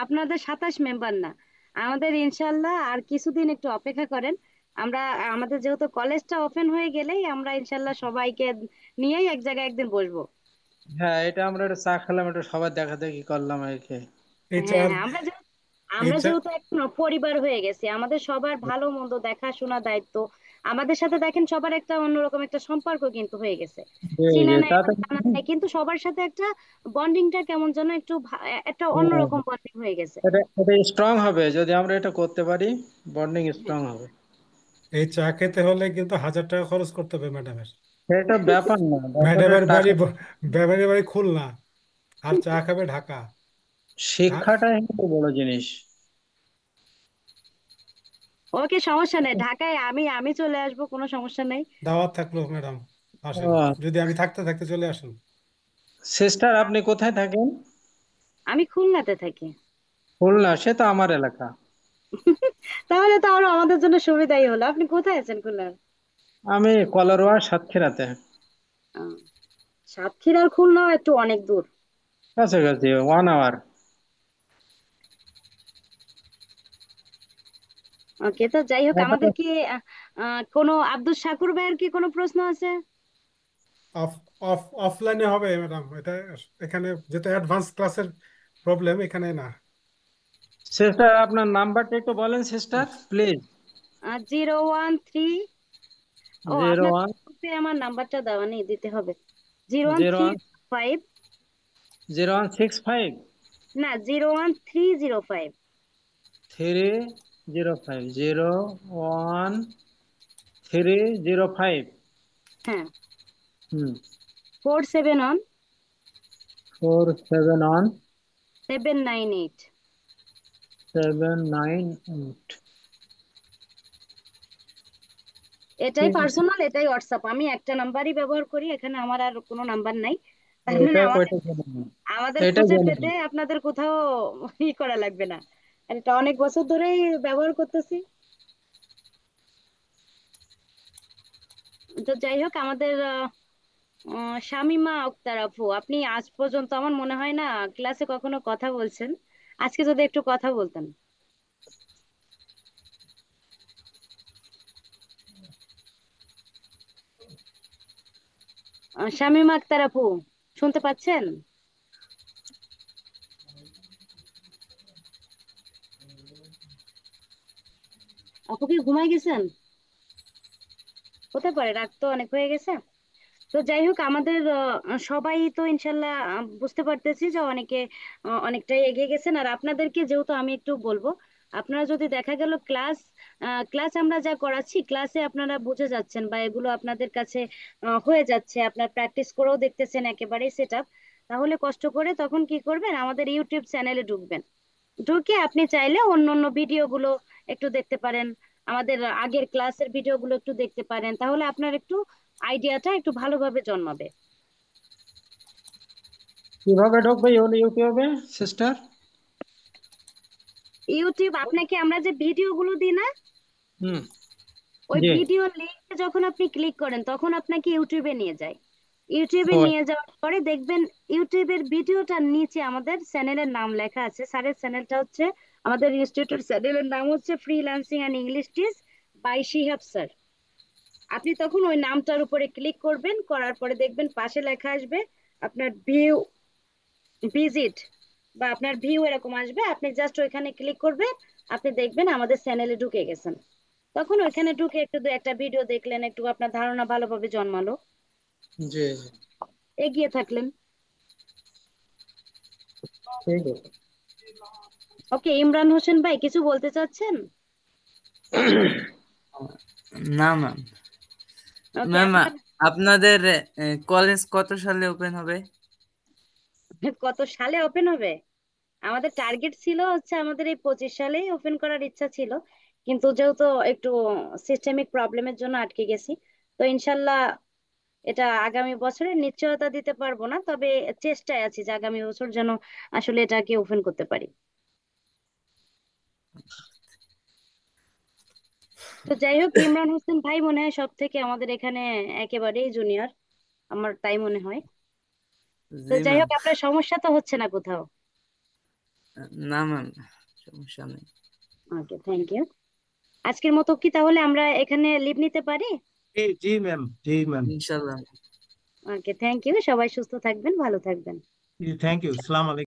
আপনাদের 27 মেম্বার না, আমাদের ইনশাল্লাহ আর কিছুদিন একটু অপেক্ষা করেন। আমরা আমাদের যেহেতু কলেজটা ওপেন হয়ে গেলেই আমরা ইনশাল্লাহ সবাইকে নিয়েই এক জায়গায় একদিন বসবো। হ্যাঁ, এটা আমরা একটা চা খেলাম, একটা সবাই দেখা দেখি করলাম আর কি। এই হ্যাঁ চার হ্যাঁ, এই আমরা চা যেহেতু এখন পরিবার হয়ে গেছি, আমাদের সবার ভালো মন্দ দেখাশোনা দায়িত্ব আমাদের সাথে, দেখেন সবার একটা অন্যরকম একটা সম্পর্ক কিন্তু হয়ে গেছে। যে চিনা যে নাই বা তাতে জানা নাই, কিন্তু সবার সাথে একটা বন্ডিংটা কেমন যেন একটু একটা অন্যরকম বন্ডিং হয়ে গেছে। এটা এটা স্ট্রং হবে যদি আমরা এটা করতে পারি, বন্ডিং স্ট্রং হবে। এই চা খেতে হলে কিন্তু 1000 টাকা খরচ করতে হবে ম্যাডামের। সেটা ব্যাপার না, ব্যাপারটা ম্যাডামের বাড়ি টাকা। ম্যাডামের বাড়ি খুলনা, আর চা খাবে ঢাকা। ঢা- শিক্ষাটাই কিন্তু বড় জিনিস। ওকে, সমস্যা নেই, ঢাকায় আমি আমি চলে আসবো, কোনো সমস্যা নেই। দাওয়াত থাকলো ম্যাডাম, আসেন। ও, যদি আমি থাকতে থাকতে চলে আসেন। সিস্টার আপনি কোথায় থাকেন? আমি খুলনাতে থাকি। খুলনা, সে তো আমার এলাকা। তাহলে তো আরো আমাদের জন্য সুবিধাই হলো। আপনি কোথায় আছেন খুলনার? আমি কলারোয়া সাতক্ষীরাতে। আহ, সাতক্ষীরা আর খুলনাও একটু অনেক দূর। কাছাকাছি 1 আওয়ার। ওকে, তো যাই হোক, আমাদের কি কোনো আব্দুল শাকুর ভাইয়ের কি কোনো প্রশ্ন আছে? অফ অফ অফলাইনে হবে ম্যাডাম এটা, এখানে যেটা অ্যাডভান্স ক্লাসের প্রবলেম, এখানে না। সিস্টার আপনার নাম্বারটা একটু বলেন সিস্টার প্লিজ। 013, ও জিরো আপনার ওয়ান গ্রুপে আমার নাম্বারটা দেওয়া নেই, দিতে হবে। Zero one zero three one five 0165 না, 01305। 305 01305। হ্যাঁ, হুম, 471 471 798। 798। এটাই ঠিক আছে, পার্সোনাল, এটাই হোয়াটসঅ্যাপ, আমি একটা নাম্বারই ব্যবহার করি, এখানে আমার আর কোনো নাম্বার নাই। তার মানে এটা আমাদের ওইটা জেনে নিন। আমাদের এটা খুঁজে জেনে পেতে নিন। আপনাদের কোথাও ই করা লাগবে না। আর এটা অনেক বছর ধরেই ব্যবহার করতেছি। তো যাই হোক, আমাদের শামিমা আক্তার আপু, আপনি আজ পর্যন্ত আমার মনে হয় না ক্লাসে কখনো কথা বলছেন, আজকে যদি একটু কথা বলতেন। শামীমা আক্তার আপু, শুনতে পাচ্ছেন? আপু কি ঘুমাই গেছেন? হতে পারে, রাত তো অনেক হয়ে গেছে। তো যাই হোক, আমাদের সবাই তো ইনশাল্লাহ বুঝতে পারতেছি যে অনেকে অনেকটাই এগিয়ে গেছেন। আর আপনাদেরকে যেহেতু আমি একটু বলবো, আপনারা যদি দেখা গেল ক্লাস আমরা যা করাচ্ছি ক্লাসে আপনারা বুঝে যাচ্ছেন বা এগুলো আপনাদের কাছে হয়ে যাচ্ছে, আপনার প্র্যাকটিস করেও দেখতেছেন একেবারেই সেট আপ, তাহলে কষ্ট করে তখন কি করবেন, আমাদের ইউটিউব চ্যানেলে ঢুকবেন। ঢুকে আপনি চাইলে অন্য অন্য ভিডিওগুলো একটু দেখতে পারেন, আমাদের আগের ক্লাসের ভিডিওগুলো একটু দেখতে পারেন, তাহলে আপনার একটু আইডিয়াটা একটু ভালোভাবে জন্মাবে। কিভাবে ঢুকবে ইউটিউবে সিস্টার? ইউটিউব আপনাকে আমরা যে ভিডিওগুলো দিই না, হুম। ওই জি। ভিডিও লিঙ্কে যখন আপনি ক্লিক করেন তখন আপনাকে ইউটিউবে নিয়ে যায়। ইউটিউবে ও নিয়ে যাওয়ার পরে দেখবেন ইউটিউবের ভিডিওটার নিচে আমাদের চ্যানেলের নাম লেখা আছে। স্যারের চ্যানেলটা হচ্ছে, আমাদের ইনস্টিটিউটের চ্যানেলের নাম হচ্ছে freelancing and English teach by Shihab sir. আপনি তখন ওই নামটার উপরে ক্লিক করবেন, করার পরে দেখবেন পাশে লেখা আসবে আপনার ভিউ, ভিজিট বা আপনার ভিউ এরকম আসবে, আপনি জাস্ট ওইখানে ক্লিক করবেন, আপনি দেখবেন আমাদের চ্যানেলে ঢুকে গেছেন। তখন ওইখানে ঢুকে একটু দু একটা ভিডিও দেখলেন, একটু আপনার ধারণা ভালোভাবে জন্মালো, জি জি, এগিয়ে থাকলেন। ঠিক আছে। ওকে, ইমরান হোসেন ভাই কিছু বলতে চাচ্ছেন? না ম্যাম। ওকে, ম্যাম, আপনার আপনাদের কলেজ কত সালে ওপেন হবে? কত সালে ওপেন হবে? আমাদের টার্গেট ছিল হচ্ছে আমাদের এই 25 সালেই ওপেন করার ইচ্ছা ছিল, কিন্তু যেহেতু একটু সিস্টেমিক প্রবলেমের জন্য আটকে গেছি। তো ইনশাল্লাহ এটা আগামী বছরের নিশ্চয়তা দিতে পারবো না, তবে চেষ্টায় আছি যে আগামী বছর যেন আসলে এটাকে ওপেন করতে পারি। তো যাই হোক, ইমরান হোসেন ভাই মনে হয় সব থেকে আমাদের এখানে একেবারেই জুনিয়র, আমার তাই মনে হয়। তো জি যাই ম্যাম। হোক, আপনার সমস্যা তো হচ্ছে না কোথাও? না ম্যাম, সমস্যা নেই। Okay, thank you. আজকের মতো কি তাহলে আমরা এখানে লিভ নিতে পারি? জি জি ম্যাম, জি ম্যাম। ইনশাল্লাহ। Okay, thank you. সবাই সুস্থ থাকবেন, ভালো থাকবেন। Thank you. সালাম আলাইকুম।